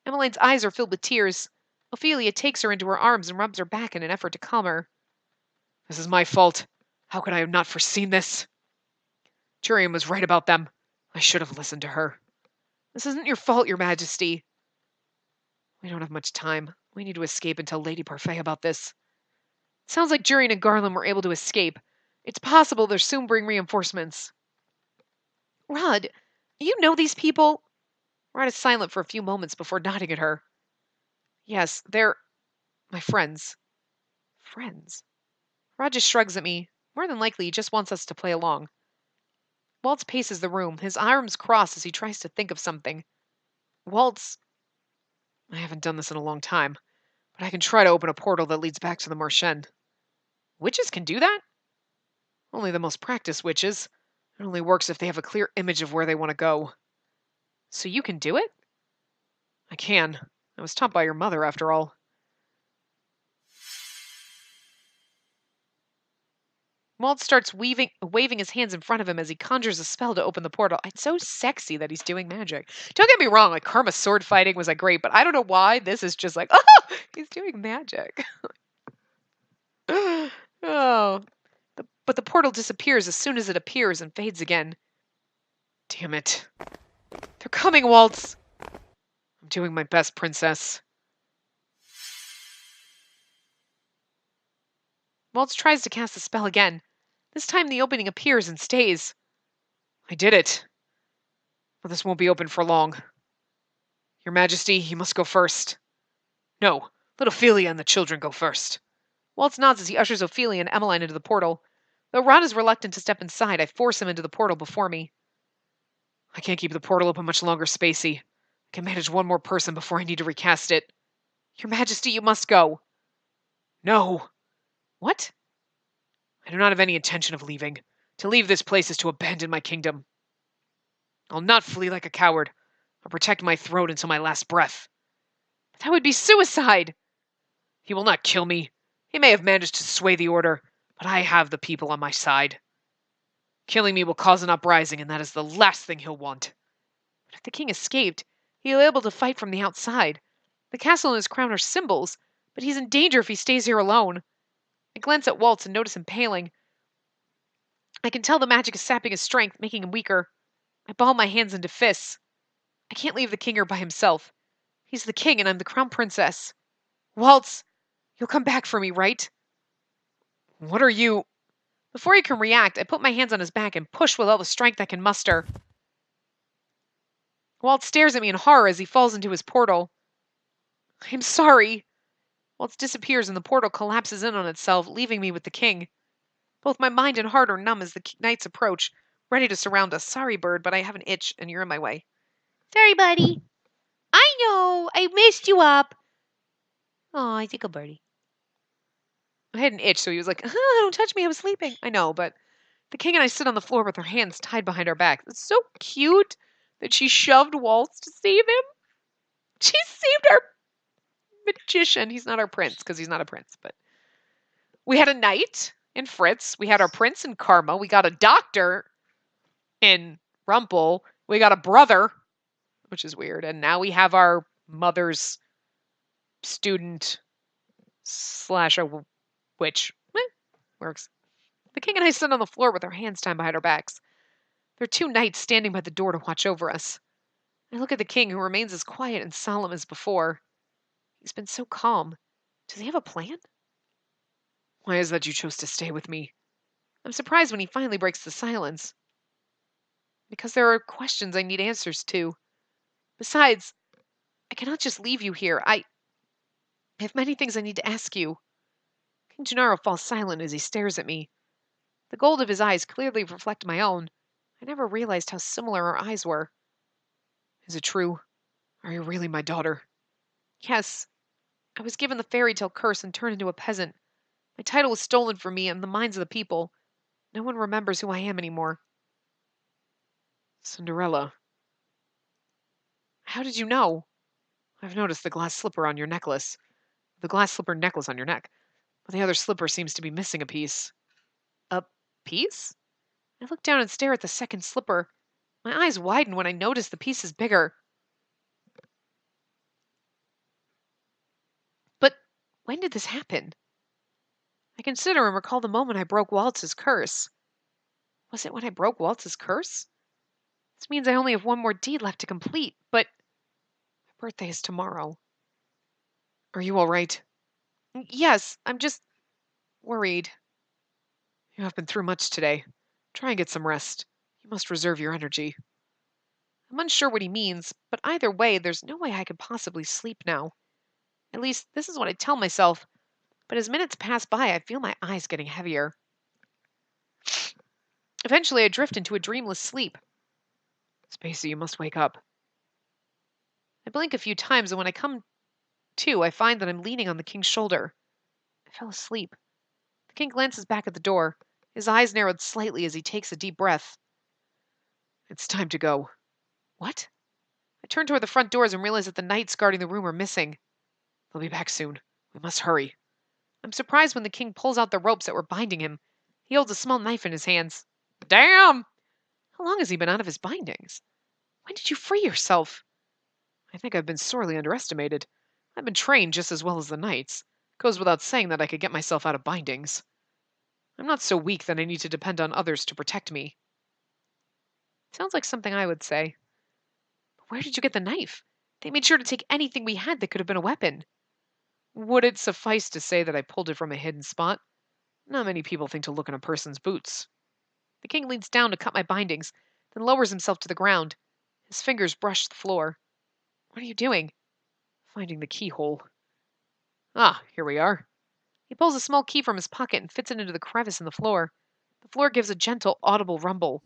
Emmeline's eyes are filled with tears. Ophelia takes her into her arms and rubs her back in an effort to calm her. This is my fault. How could I have not foreseen this? Jurian was right about them. I should have listened to her. This isn't your fault, Your Majesty. We don't have much time. We need to escape and tell Lady Parfait about this. It sounds like Jurian and Garland were able to escape. It's possible they'll soon bring reinforcements. Rod, you know these people? Rod is silent for a few moments before nodding at her. Yes, they're my friends. Friends? Rod just shrugs at me. More than likely, he just wants us to play along. Waltz paces the room, his arms crossed as he tries to think of something. Waltz, I haven't done this in a long time, but I can try to open a portal that leads back to the Marchen. Witches can do that? Only the most practiced witches. It only works if they have a clear image of where they want to go. So you can do it? I can. I was taught by your mother, after all. Waltz starts waving his hands in front of him as he conjures a spell to open the portal. It's so sexy that he's doing magic. Don't get me wrong, like Karma's sword fighting was like great, but I don't know why this is just like, oh, he's doing magic. Oh. But the portal disappears as soon as it appears and fades again. Damn it. They're coming, Waltz. I'm doing my best, Princess. Waltz tries to cast the spell again. This time the opening appears and stays. I did it. But this won't be open for long. Your Majesty, you must go first. No, let Ophelia and the children go first. Waltz nods as he ushers Ophelia and Emmeline into the portal. Though Rod is reluctant to step inside, I force him into the portal before me. I can't keep the portal open much longer, Spacey. I can manage one more person before I need to recast it. Your Majesty, you must go. No. What? I do not have any intention of leaving. To leave this place is to abandon my kingdom. I'll not flee like a coward. I'll protect my throne until my last breath. But that would be suicide! He will not kill me. He may have managed to sway the order, but I have the people on my side. Killing me will cause an uprising, and that is the last thing he'll want. But if the king escaped, he'll be able to fight from the outside. The castle and his crown are symbols, but he's in danger if he stays here alone. I glance at Waltz and notice him paling. I can tell the magic is sapping his strength, making him weaker. I ball my hands into fists. I can't leave the king here by himself. He's the king and I'm the crown princess. Waltz, you'll come back for me, right? What are you... Before he can react, I put my hands on his back and push with all the strength I can muster. Waltz stares at me in horror as he falls into his portal. I'm sorry. Waltz disappears and the portal collapses in on itself, leaving me with the king. Both my mind and heart are numb as the knights approach, ready to surround us. Sorry, bird, but I have an itch and you're in my way. Sorry, buddy. I know. I messed you up. Oh, I think a birdie. I had an itch, so he was like, don't touch me, I was sleeping. I know, but the king and I sit on the floor with our hands tied behind our backs. It's so cute that she shoved Waltz to save him. She saved our magician. He's not our prince, because he's not a prince, but we had a knight in Fritz. We had our prince in Karma. We got a doctor in Rumple. We got a brother, which is weird. And now we have our mother's student slash a witch. Works. The king and I sit on the floor with our hands tied behind our backs. There are 2 knights standing by the door to watch over us. I look at the king, who remains as quiet and solemn as before. He's been so calm. Does he have a plan? Why is that you chose to stay with me? I'm surprised when he finally breaks the silence. Because there are questions I need answers to. Besides, I cannot just leave you here. I have many things I need to ask you. King Gennaro falls silent as he stares at me. The gold of his eyes clearly reflect my own. I never realized how similar our eyes were. Is it true? Are you really my daughter? Yes. I was given the fairy tale curse and turned into a peasant. My title was stolen from me and the minds of the people. No one remembers who I am anymore. Cinderella. How did you know? I've noticed the glass slipper on your necklace. The glass slipper necklace on your neck. But the other slipper seems to be missing a piece. A piece? I look down and stare at the second slipper. My eyes widen when I notice the piece is bigger. But when did this happen? I consider and recall the moment I broke Waltz's curse. Was it when I broke Waltz's curse? This means I only have one more deed left to complete, but my birthday is tomorrow. Are you all right? Yes, I'm just worried. You have been through much today. Try and get some rest. You must reserve your energy. I'm unsure what he means, but either way, there's no way I could possibly sleep now. At least, this is what I tell myself, but as minutes pass by, I feel my eyes getting heavier. Eventually, I drift into a dreamless sleep. Spacey, you must wake up. I blink a few times, and when I come to, I find that I'm leaning on the king's shoulder. I fell asleep. The king glances back at the door, his eyes narrowed slightly as he takes a deep breath. It's time to go. What? I turn toward the front doors and realize that the knights guarding the room are missing. They'll be back soon. We must hurry. I'm surprised when the king pulls out the ropes that were binding him. He holds a small knife in his hands. Damn! How long has he been out of his bindings? When did you free yourself? I think I've been sorely underestimated. I've been trained just as well as the knights. Goes without saying that I could get myself out of bindings. I'm not so weak that I need to depend on others to protect me. Sounds like something I would say. But where did you get the knife? They made sure to take anything we had that could have been a weapon. Would it suffice to say that I pulled it from a hidden spot? Not many people think to look in a person's boots. The king leans down to cut my bindings, then lowers himself to the ground. His fingers brush the floor. What are you doing? Finding the keyhole. Ah, here we are. He pulls a small key from his pocket and fits it into the crevice in the floor. The floor gives a gentle, audible rumble.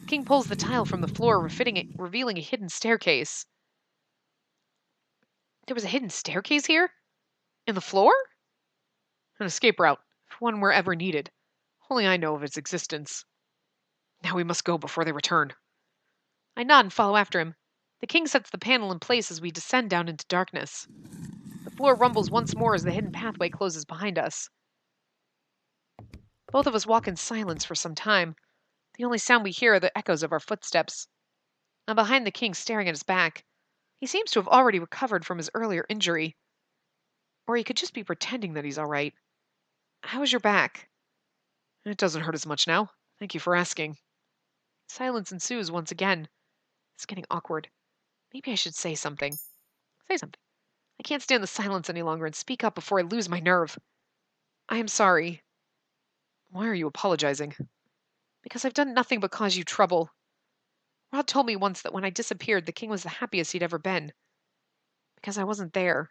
The king pulls the tile from the floor, revealing a hidden staircase. There was a hidden staircase here? In the floor? An escape route, if one were ever needed. Only I know of its existence. Now we must go before they return. I nod and follow after him. The king sets the panel in place as we descend down into darkness. The floor rumbles once more as the hidden pathway closes behind us. Both of us walk in silence for some time. The only sound we hear are the echoes of our footsteps. I'm behind the king, staring at his back. He seems to have already recovered from his earlier injury. Or he could just be pretending that he's all right. How is your back? It doesn't hurt as much now. Thank you for asking. Silence ensues once again. It's getting awkward. Maybe I should say something. Say something. I can't stand the silence any longer and speak up before I lose my nerve. I am sorry. Why are you apologizing? Because I've done nothing but cause you trouble. Rod told me once that when I disappeared, the king was the happiest he'd ever been. Because I wasn't there.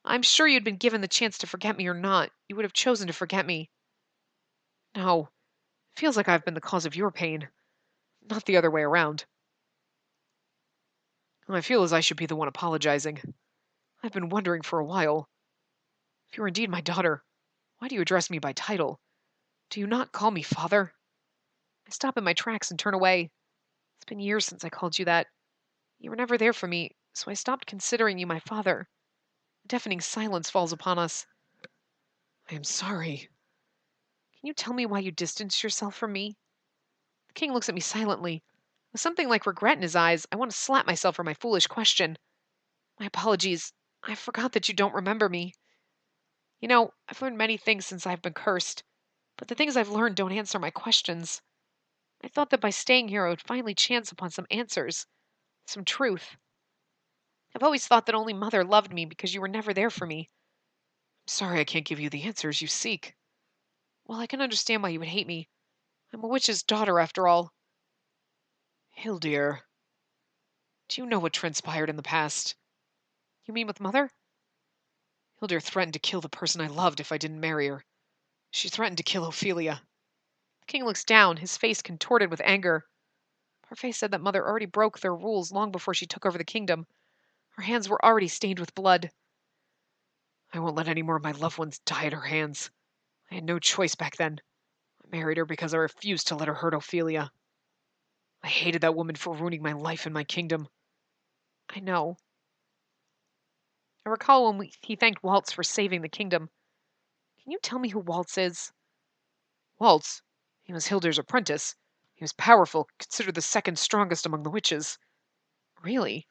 I'm sure you'd been given the chance to forget me or not. You would have chosen to forget me. No. It feels like I've been the cause of your pain. Not the other way around. I feel as I should be the one apologizing. I've been wondering for a while. If you're indeed my daughter, why do you address me by title? Do you not call me father? I stop in my tracks and turn away. It's been years since I called you that. You were never there for me, so I stopped considering you my father. A deafening silence falls upon us. I am sorry. Can you tell me why you distanced yourself from me? The king looks at me silently. With something like regret in his eyes, I want to slap myself for my foolish question. My apologies. I forgot that you don't remember me. I've learned many things since I've been cursed, but the things I've learned don't answer my questions. I thought that by staying here I would finally chance upon some answers, some truth. I've always thought that only Mother loved me because you were never there for me. I'm sorry I can't give you the answers you seek. Well, I can understand why you would hate me. I'm a witch's daughter, after all. Hildir, do you know what transpired in the past? You mean with Mother? Hildir threatened to kill the person I loved if I didn't marry her. She threatened to kill Ophelia. The king looks down, his face contorted with anger. Parfait said that Mother already broke their rules long before she took over the kingdom. Her hands were already stained with blood. I won't let any more of my loved ones die at her hands. I had no choice back then. I married her because I refused to let her hurt Ophelia. I hated that woman for ruining my life and my kingdom. I know. I recall when he thanked Waltz for saving the kingdom. Can you tell me who Waltz is? Waltz? He was Hildir's apprentice. He was powerful, considered the second strongest among the witches. Really?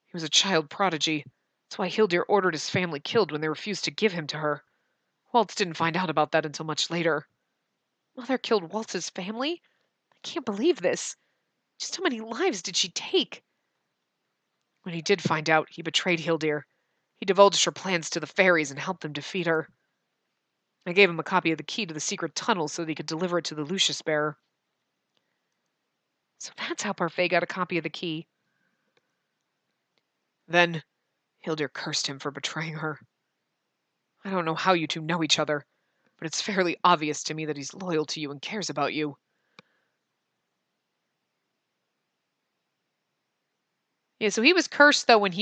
He was a child prodigy. That's why Hildir ordered his family killed when they refused to give him to her. Waltz didn't find out about that until much later. Mother killed Waltz's family? I can't believe this. Just how many lives did she take? When he did find out, he betrayed Hildir. He divulged her plans to the fairies and helped them defeat her. I gave him a copy of the key to the secret tunnel so that he could deliver it to the Lucius bearer. So that's how Parfait got a copy of the key. Then, Hildir cursed him for betraying her. I don't know how you two know each other, but it's fairly obvious to me that he's loyal to you and cares about you. Yeah, so he was cursed, though, when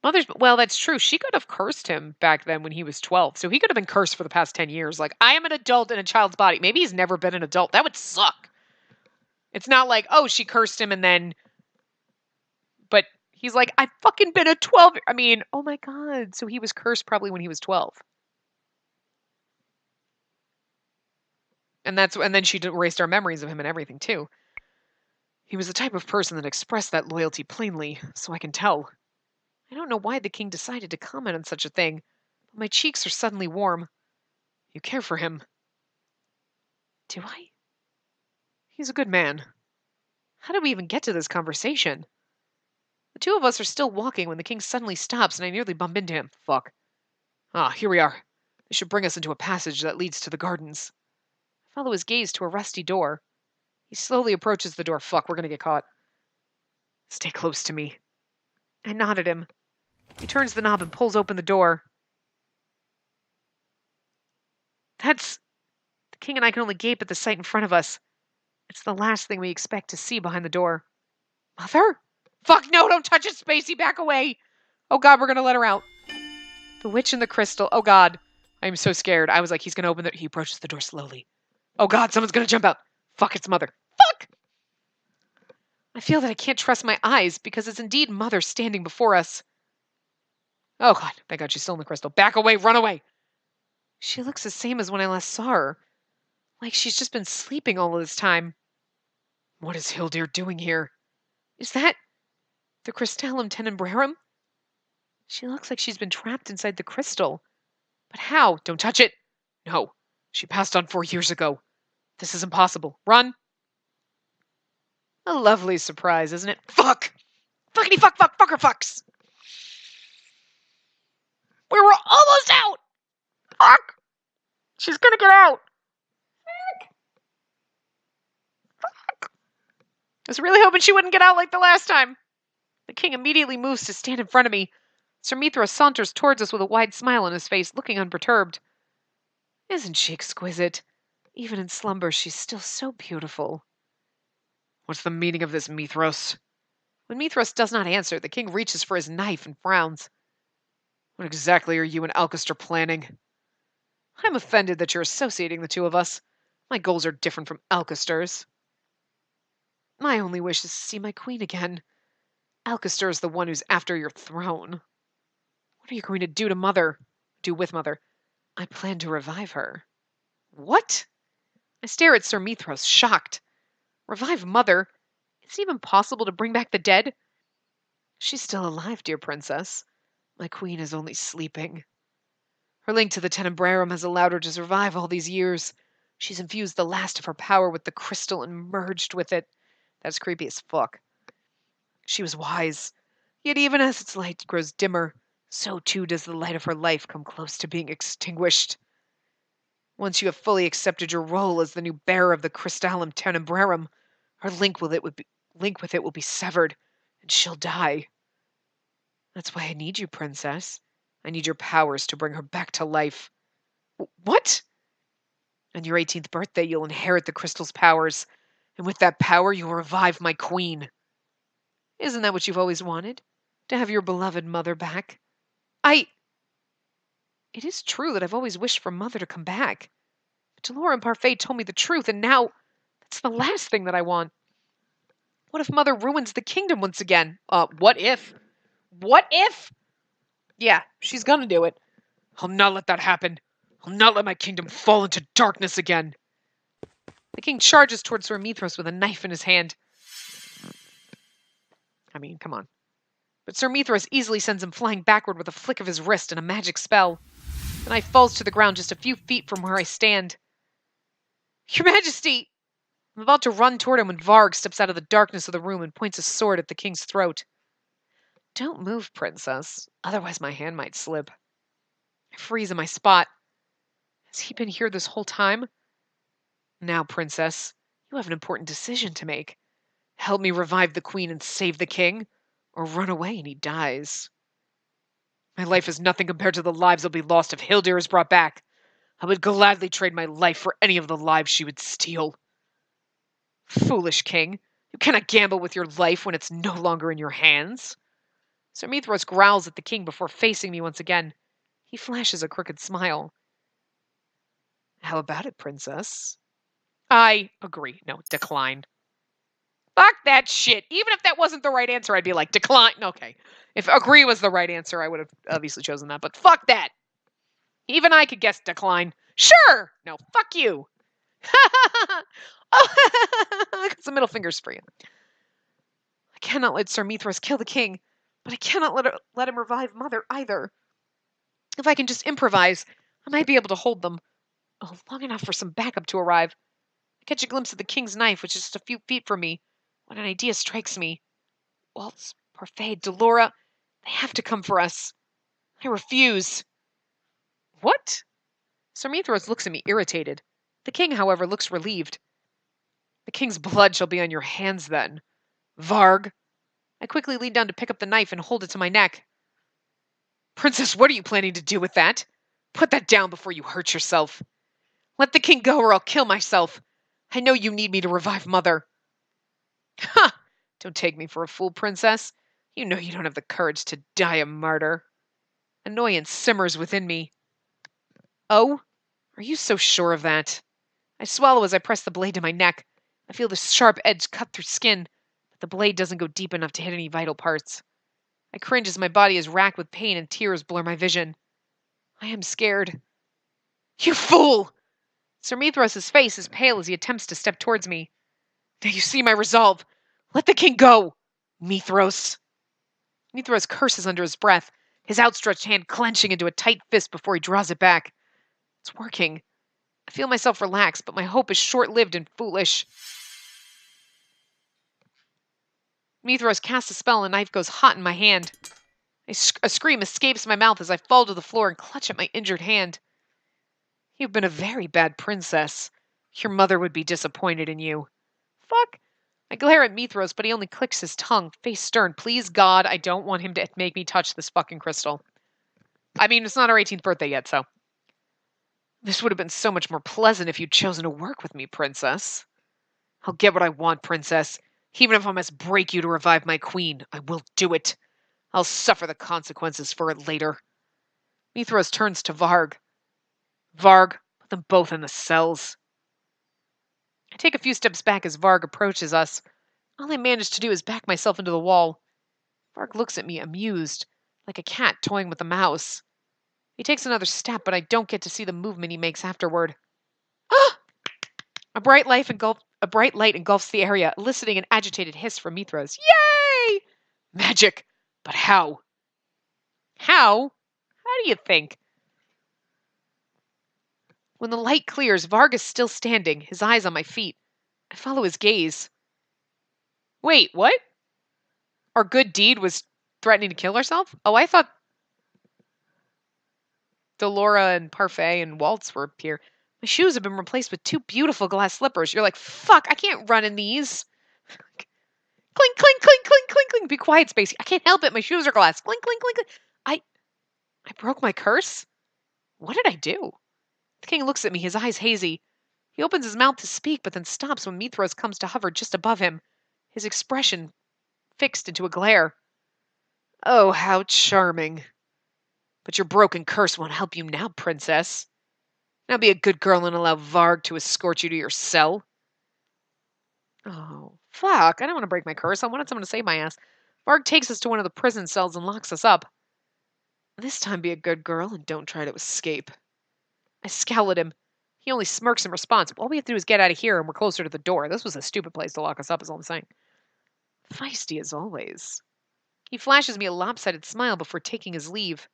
that's true. She could have cursed him back then when he was 12. So he could have been cursed for the past 10 years. Like, I am an adult in a child's body. Maybe he's never been an adult. That would suck. It's not like, oh, she cursed him and then... But he's like, I've fucking been a 12... I mean, oh my God. So he was cursed probably when he was 12. And then she erased our memories of him and everything, too. He was the type of person that expressed that loyalty plainly, so I can tell. I don't know why the king decided to comment on such a thing, but my cheeks are suddenly warm. You care for him. Do I? He's a good man. How did we even get to this conversation? The two of us are still walking when the king suddenly stops and I nearly bump into him. Fuck. Ah, here we are. This should bring us into a passage that leads to the gardens. I follow his gaze to a rusty door. He slowly approaches the door. Fuck, we're gonna get caught. Stay close to me. I nod at him. He turns the knob and pulls open the door. The king and I can only gape at the sight in front of us. It's the last thing we expect to see behind the door. Mother? Fuck, no, don't touch it, Spacey, back away! Oh God, we're gonna let her out. The witch in the crystal. Oh God. I'm so scared. I was like, he's gonna open He approaches the door slowly. Oh God, someone's gonna jump out. Fuck, it's Mother. Fuck! I feel that I can't trust my eyes because it's indeed Mother standing before us. Oh God, thank God she's still in the crystal. Back away, run away! She looks the same as when I last saw her. Like she's just been sleeping all of this time. What is Hildir doing here? Is that the Crystallum Tenebrarum? She looks like she's been trapped inside the crystal. But how? Don't touch it! No, she passed on 4 years ago. This is impossible. Run! A lovely surprise, isn't it? Fuck! Fuckity fuck fuck fucker fucks! We were almost out! Fuck! She's gonna get out! Fuck! I was really hoping she wouldn't get out like the last time. The king immediately moves to stand in front of me. Sir Mithras saunters towards us with a wide smile on his face, looking unperturbed. Isn't she exquisite? Even in slumber, she's still so beautiful. What's the meaning of this, Mithras? When Mithras does not answer, the king reaches for his knife and frowns. What exactly are you and Alcester planning? I'm offended that you're associating the two of us. My goals are different from Alcester's. My only wish is to see my queen again. Alcester is the one who's after your throne. What are you going to do to Mother? Do with Mother? I plan to revive her. What? I stare at Sir Mithras, shocked. Revive Mother? Is it even possible to bring back the dead? She's still alive, dear princess. My queen is only sleeping. Her link to the Tenebrarum has allowed her to survive all these years. She's infused the last of her power with the crystal and merged with it. That's creepy as fuck. She was wise. Yet even as its light grows dimmer, so too does the light of her life come close to being extinguished. Once you have fully accepted your role as the new bearer of the Crystallum Tenebrarum, her link with it will be severed, and she'll die. That's why I need you, Princess. I need your powers to bring her back to life. What? On your 18th birthday, you'll inherit the crystal's powers, and with that power, you'll revive my queen. Isn't that what you've always wanted? To have your beloved mother back? It is true that I've always wished for Mother to come back. But Delora and Parfait told me the truth, and now that's the last thing that I want. What if Mother ruins the kingdom once again? What if? What if? Yeah, she's gonna do it. I'll not let that happen. I'll not let my kingdom fall into darkness again. The king charges towards Sir Mithras with a knife in his hand. I mean, come on. But Sir Mithras easily sends him flying backward with a flick of his wrist and a magic spell. The knife falls to the ground just a few feet from where I stand. Your Majesty! I'm about to run toward him when Varg steps out of the darkness of the room and points a sword at the king's throat. Don't move, Princess, otherwise my hand might slip. I freeze in my spot. Has he been here this whole time? Now, Princess, you have an important decision to make. Help me revive the queen and save the king, or run away and he dies. My life is nothing compared to the lives that'll be lost if Hildir is brought back. I would gladly trade my life for any of the lives she would steal. Foolish king, you cannot gamble with your life when it's no longer in your hands. Sir Mithras growls at the king before facing me once again. He flashes a crooked smile. How about it, Princess? I agree. No, decline. Fuck that shit. Even if that wasn't the right answer, I'd be like, decline. Okay. If agree was the right answer, I would have obviously chosen that. But fuck that. Even I could guess decline. Sure. No, fuck you. It's the middle finger's free. I cannot let Sir Mithras kill the king, but I cannot let him revive Mother either. If I can just improvise, I might be able to hold them long enough for some backup to arrive. I catch a glimpse of the king's knife, which is just a few feet from me, when an idea strikes me. Waltz, Parfait, Delora, they have to come for us. I refuse. What? Sir Mithras looks at me irritated. The king, however, looks relieved. The king's blood shall be on your hands then. Varg. I quickly lean down to pick up the knife and hold it to my neck. Princess, what are you planning to do with that? Put that down before you hurt yourself. Let the king go or I'll kill myself. I know you need me to revive Mother. Ha! Don't take me for a fool, Princess. You know you don't have the courage to die a martyr. Annoyance simmers within me. Oh? Are you so sure of that? I swallow as I press the blade to my neck. I feel the sharp edge cut through skin, but the blade doesn't go deep enough to hit any vital parts. I cringe as my body is racked with pain and tears blur my vision. I am scared. You fool! Sir Mithras' face is pale as he attempts to step towards me. Now you see my resolve. Let the king go! Mithras! Mithras curses under his breath, his outstretched hand clenching into a tight fist before he draws it back. It's working. I feel myself relax, but my hope is short-lived and foolish. Mithras casts a spell and the knife goes hot in my hand. A scream escapes my mouth as I fall to the floor and clutch at my injured hand. You've been a very bad princess. Your mother would be disappointed in you. Fuck. I glare at Mithras, but he only clicks his tongue, face stern. Please, God, I don't want him to make me touch this fucking crystal. I mean, it's not our 18th birthday yet, so. This would have been so much more pleasant if you'd chosen to work with me, Princess. I'll get what I want, Princess. Even if I must break you to revive my queen, I will do it. I'll suffer the consequences for it later. Mithras turns to Varg. Varg, put them both in the cells. I take a few steps back as Varg approaches us. All I manage to do is back myself into the wall. Varg looks at me amused, like a cat toying with a mouse. He takes another step, but I don't get to see the movement he makes afterward. Ah! A bright light engulfs the area, eliciting an agitated hiss from Mithras. Yay! Magic! But how? How? How do you think? When the light clears, Varg is still standing, his eyes on my feet. I follow his gaze. Wait, what? Our good deed was threatening to kill herself? Oh, I thought Delora and Parfait and Waltz were here. My shoes have been replaced with 2 beautiful glass slippers. You're like, fuck, I can't run in these. Clink, clink, clink, clink, clink, clink. Be quiet, Spacey. I can't help it. My shoes are glass. Clink, clink, clink, clink. I broke my curse? What did I do? The king looks at me, his eyes hazy. He opens his mouth to speak, but then stops when Mithras comes to hover just above him, his expression fixed into a glare. Oh, how charming. But your broken curse won't help you now, princess. Now be a good girl and allow Varg to escort you to your cell. Oh, fuck. I don't want to break my curse. I wanted someone to save my ass. Varg takes us to one of the prison cells and locks us up. This time be a good girl and don't try to escape. I scowl at him. He only smirks in response. All we have to do is get out of here and we're closer to the door. This was a stupid place to lock us up, is all I'm saying. Feisty as always. He flashes me a lopsided smile before taking his leave.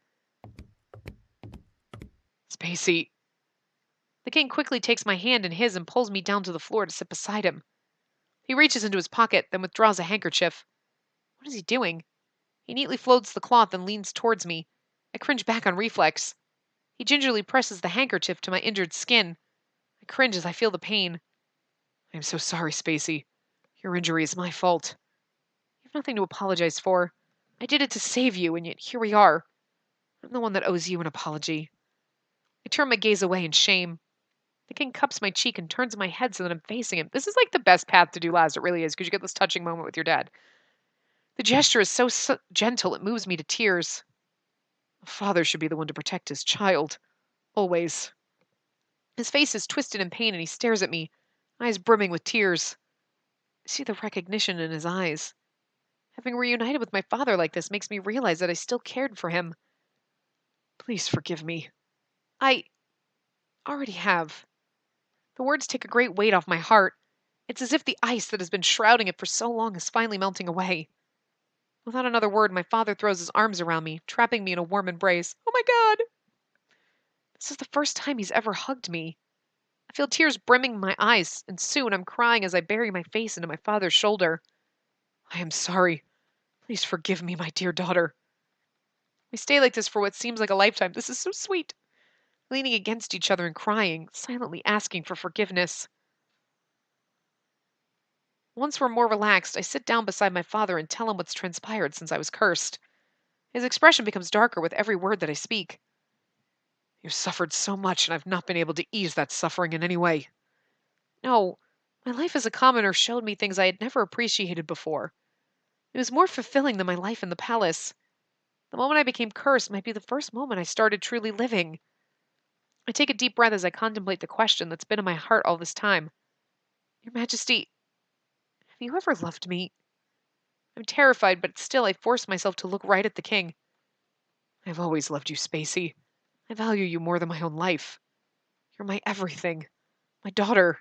Spacey. The king quickly takes my hand in his and pulls me down to the floor to sit beside him. He reaches into his pocket, then withdraws a handkerchief. What is he doing? He neatly folds the cloth and leans towards me. I cringe back on reflex. He gingerly presses the handkerchief to my injured skin. I cringe as I feel the pain. I am so sorry, Spacey. Your injury is my fault. You have nothing to apologize for. I did it to save you, and yet here we are. I'm the one that owes you an apology. I turn my gaze away in shame. The king cups my cheek and turns my head so that I'm facing him. This is like the best path to do last, it really is, because you get this touching moment with your dad. The gesture is so gentle, it moves me to tears. A father should be the one to protect his child. Always. His face is twisted in pain and he stares at me, eyes brimming with tears. I see the recognition in his eyes. Having reunited with my father like this makes me realize that I still cared for him. Please forgive me. I already have. The words take a great weight off my heart. It's as if the ice that has been shrouding it for so long is finally melting away. Without another word, my father throws his arms around me, trapping me in a warm embrace. Oh my God! This is the first time he's ever hugged me. I feel tears brimming my eyes, and soon I'm crying as I bury my face into my father's shoulder. I am sorry. Please forgive me, my dear daughter. We stay like this for what seems like a lifetime. This is so sweet. Leaning against each other and crying, silently asking for forgiveness. Once we're more relaxed, I sit down beside my father and tell him what's transpired since I was cursed. His expression becomes darker with every word that I speak. You've suffered so much, and I've not been able to ease that suffering in any way. No, my life as a commoner showed me things I had never appreciated before. It was more fulfilling than my life in the palace. The moment I became cursed might be the first moment I started truly living. I take a deep breath as I contemplate the question that's been in my heart all this time. Your Majesty, have you ever loved me? I'm terrified, but still I force myself to look right at the king. I've always loved you, Spacey. I value you more than my own life. You're my everything. My daughter.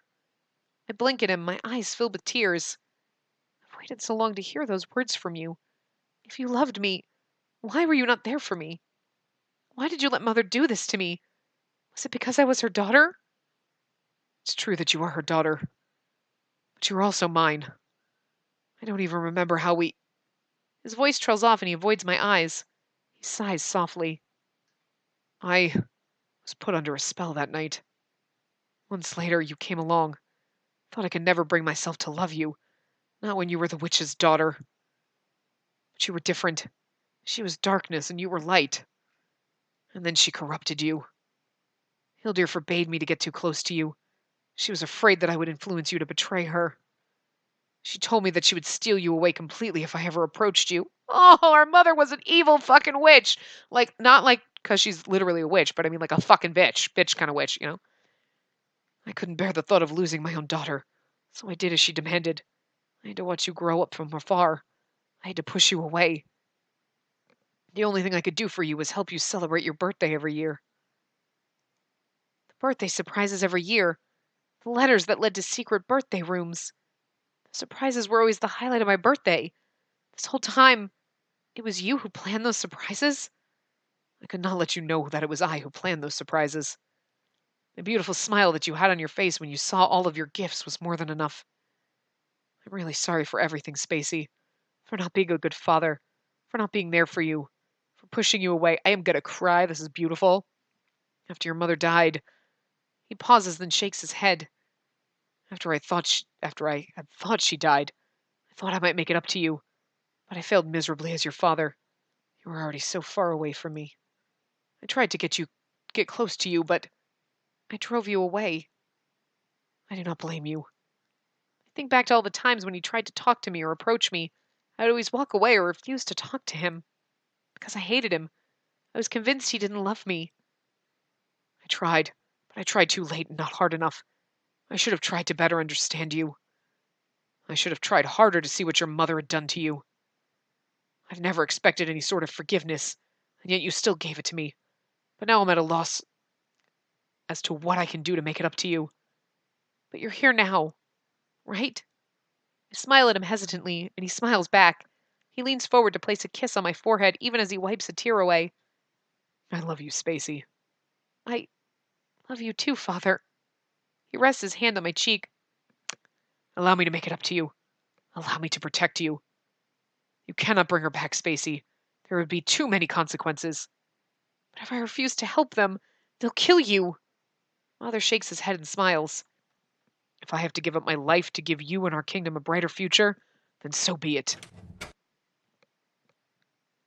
I blink at him, my eyes filled with tears. I've waited so long to hear those words from you. If you loved me, why were you not there for me? Why did you let Mother do this to me? Was it because I was her daughter? It's true that you are her daughter. But you're also mine. I don't even remember how we... His voice trails off and he avoids my eyes. He sighs softly. I was put under a spell that night. Months later, you came along. Thought I could never bring myself to love you. Not when you were the witch's daughter. But you were different. She was darkness and you were light. And then she corrupted you. Hildir forbade me to get too close to you. She was afraid that I would influence you to betray her. She told me that she would steal you away completely if I ever approached you. Oh, our mother was an evil fucking witch. Like, not like because she's literally a witch, but I mean like a fucking bitch. Bitch kind of witch, you know? I couldn't bear the thought of losing my own daughter. So I did as she demanded. I had to watch you grow up from afar. I had to push you away. The only thing I could do for you was help you celebrate your birthday every year. The birthday surprises every year. The letters that led to secret birthday rooms. The surprises were always the highlight of my birthday. This whole time, it was you who planned those surprises? I could not let you know that it was I who planned those surprises. The beautiful smile that you had on your face when you saw all of your gifts was more than enough. I'm really sorry for everything, Spacey. For not being a good father. For not being there for you. For pushing you away. I am gonna cry. This is beautiful. After your mother died. He pauses, then shakes his head. After I had thought she died, I thought I might make it up to you. But I failed miserably as your father. You were already so far away from me. I tried to get close to you, but I drove you away. I do not blame you. I think back to all the times when he tried to talk to me or approach me. I'd always walk away or refuse to talk to him. Because I hated him. I was convinced he didn't love me. I tried, but I tried too late and not hard enough. I should have tried to better understand you. I should have tried harder to see what your mother had done to you. I've never expected any sort of forgiveness, and yet you still gave it to me. But now I'm at a loss as to what I can do to make it up to you. But you're here now, right? I smile at him hesitantly, and he smiles back. He leans forward to place a kiss on my forehead, even as he wipes a tear away. I love you, Spacey. I love you too, Father. He rests his hand on my cheek. Allow me to make it up to you. Allow me to protect you. You cannot bring her back, Spacey. There would be too many consequences. But if I refuse to help them, they'll kill you. Father shakes his head and smiles. If I have to give up my life to give you and our kingdom a brighter future, then so be it.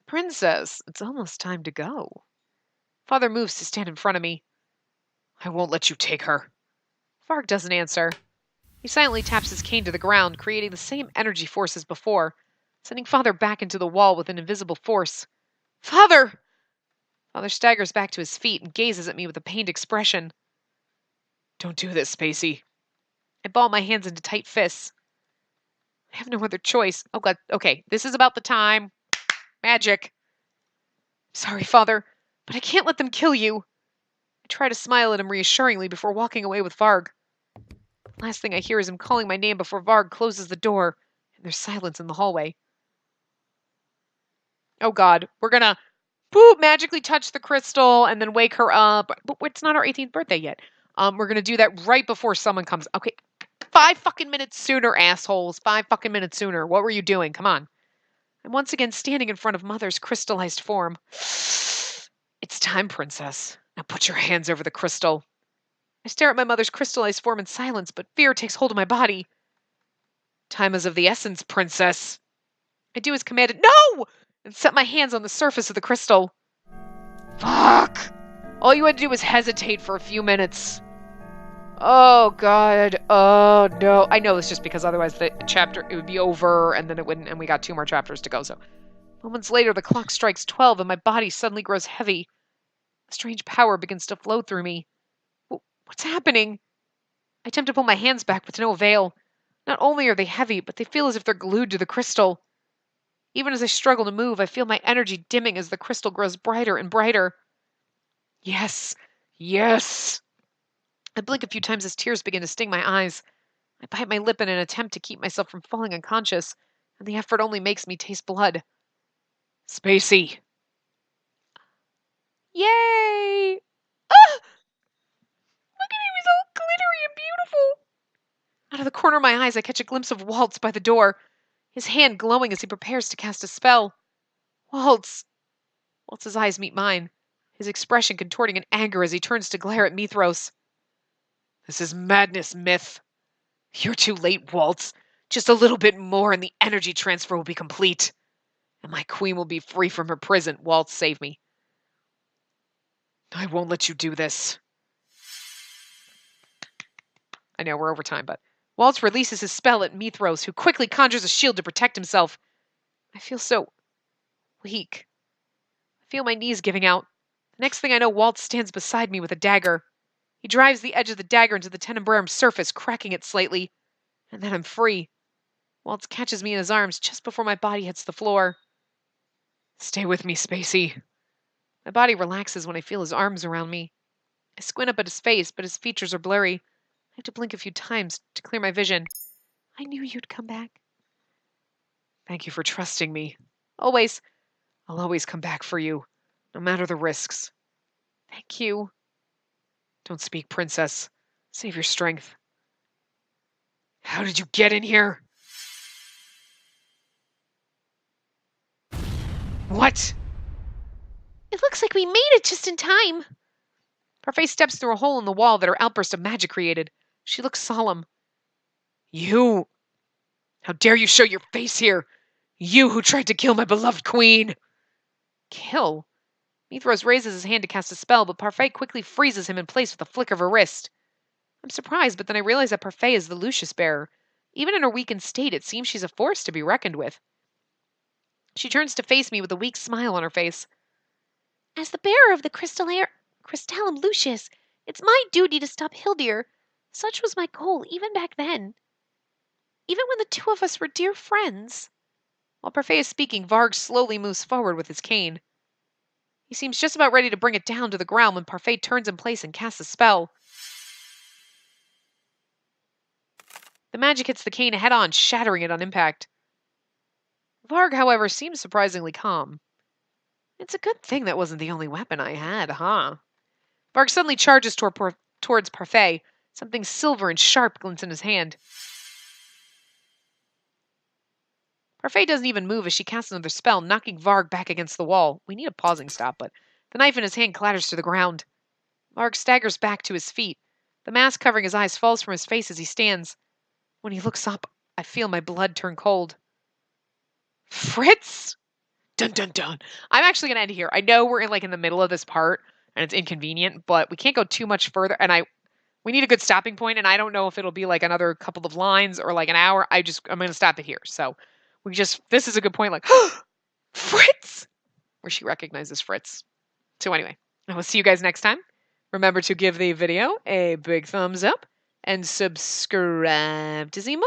Princess, it's almost time to go. Father moves to stand in front of me. I won't let you take her. Varg doesn't answer. He silently taps his cane to the ground, creating the same energy force as before, sending Father back into the wall with an invisible force. Father! Father staggers back to his feet and gazes at me with a pained expression. Don't do this, Spacey. I ball my hands into tight fists. I have no other choice. Oh, God. Okay, this is about the time. Magic. Sorry, Father, but I can't let them kill you. I try to smile at him reassuringly before walking away with Varg. Last thing I hear is him calling my name before Varg closes the door, and there's silence in the hallway. Oh, God. We're gonna magically touch the crystal and then wake her up. But it's not our 18th birthday yet. We're gonna do that right before someone comes. Okay, 5 fucking minutes sooner, assholes. 5 fucking minutes sooner. What were you doing? Come on. I'm once again standing in front of Mother's crystallized form. It's time, Princess. Now put your hands over the crystal. I stare at my mother's crystallized form in silence, but fear takes hold of my body. Time is of the essence, Princess. I do as commanded. No! And set my hands on the surface of the crystal. Fuck! All you had to do was hesitate for a few minutes. Oh, God. Oh, no. I know it's just because otherwise the chapter, it would be over, and then it wouldn't, and we got 2 more chapters to go, so. Moments later, the clock strikes 12, and my body suddenly grows heavy. A strange power begins to flow through me. What's happening? I attempt to pull my hands back, but to no avail. Not only are they heavy, but they feel as if they're glued to the crystal. Even as I struggle to move, I feel my energy dimming as the crystal grows brighter and brighter. Yes. Yes. I blink a few times as tears begin to sting my eyes. I bite my lip in an attempt to keep myself from falling unconscious, and the effort only makes me taste blood. Spacey. Yay! Ah! Look at him, he's all glittery and beautiful. Out of the corner of my eyes, I catch a glimpse of Waltz by the door, his hand glowing as he prepares to cast a spell. Waltz! Waltz's eyes meet mine, his expression contorting in anger as he turns to glare at Mithras. This is madness, Myth. You're too late, Waltz. Just a little bit more and the energy transfer will be complete. And my queen will be free from her prison. Waltz, save me. I won't let you do this. I know, we're over time, but Waltz releases his spell at Mithras, who quickly conjures a shield to protect himself. I feel so weak. I feel my knees giving out. The next thing I know, Waltz stands beside me with a dagger. He drives the edge of the dagger into the tenebrarium surface, cracking it slightly. And then I'm free. Waltz catches me in his arms just before my body hits the floor. Stay with me, Spacey. My body relaxes when I feel his arms around me. I squint up at his face, but his features are blurry. I have to blink a few times to clear my vision. I knew you'd come back. Thank you for trusting me. Always. I'll always come back for you, no matter the risks. Thank you. Don't speak, princess. Save your strength. How did you get in here? What? It looks like we made it just in time. Parfait steps through a hole in the wall that her outburst of magic created. She looks solemn. You! How dare you show your face here? You who tried to kill my beloved queen! Kill? Mithras raises his hand to cast a spell, but Parfait quickly freezes him in place with a flick of her wrist. I'm surprised, but then I realize that Parfait is the Lucius bearer. Even in her weakened state, it seems she's a force to be reckoned with. She turns to face me with a weak smile on her face. As the bearer of the Crystallum Lucius, it's my duty to stop Hildir. Such was my goal, even back then. Even when the two of us were dear friends. While Parfait is speaking, Varg slowly moves forward with his cane. He seems just about ready to bring it down to the ground when Parfait turns in place and casts a spell. The magic hits the cane head-on, shattering it on impact. Varg, however, seems surprisingly calm. It's a good thing that wasn't the only weapon I had, huh? Varg suddenly charges towards Parfait. Something silver and sharp glints in his hand. Parfait doesn't even move as she casts another spell, knocking Varg back against the wall. We need a pausing stop, but the knife in his hand clatters to the ground. Varg staggers back to his feet. The mask covering his eyes falls from his face as he stands. When he looks up, I feel my blood turn cold. Fritz? Dun dun dun. I'm actually going to end here. I know we're in the middle of this part, and it's inconvenient, but we can't go too much further, and we need a good stopping point, and I don't know if it'll be another couple of lines or an hour. I'm going to stop it here. So this is a good point, Fritz! Where she recognizes Fritz. So anyway, I will see you guys next time. Remember to give the video a big thumbs up and subscribe to see more.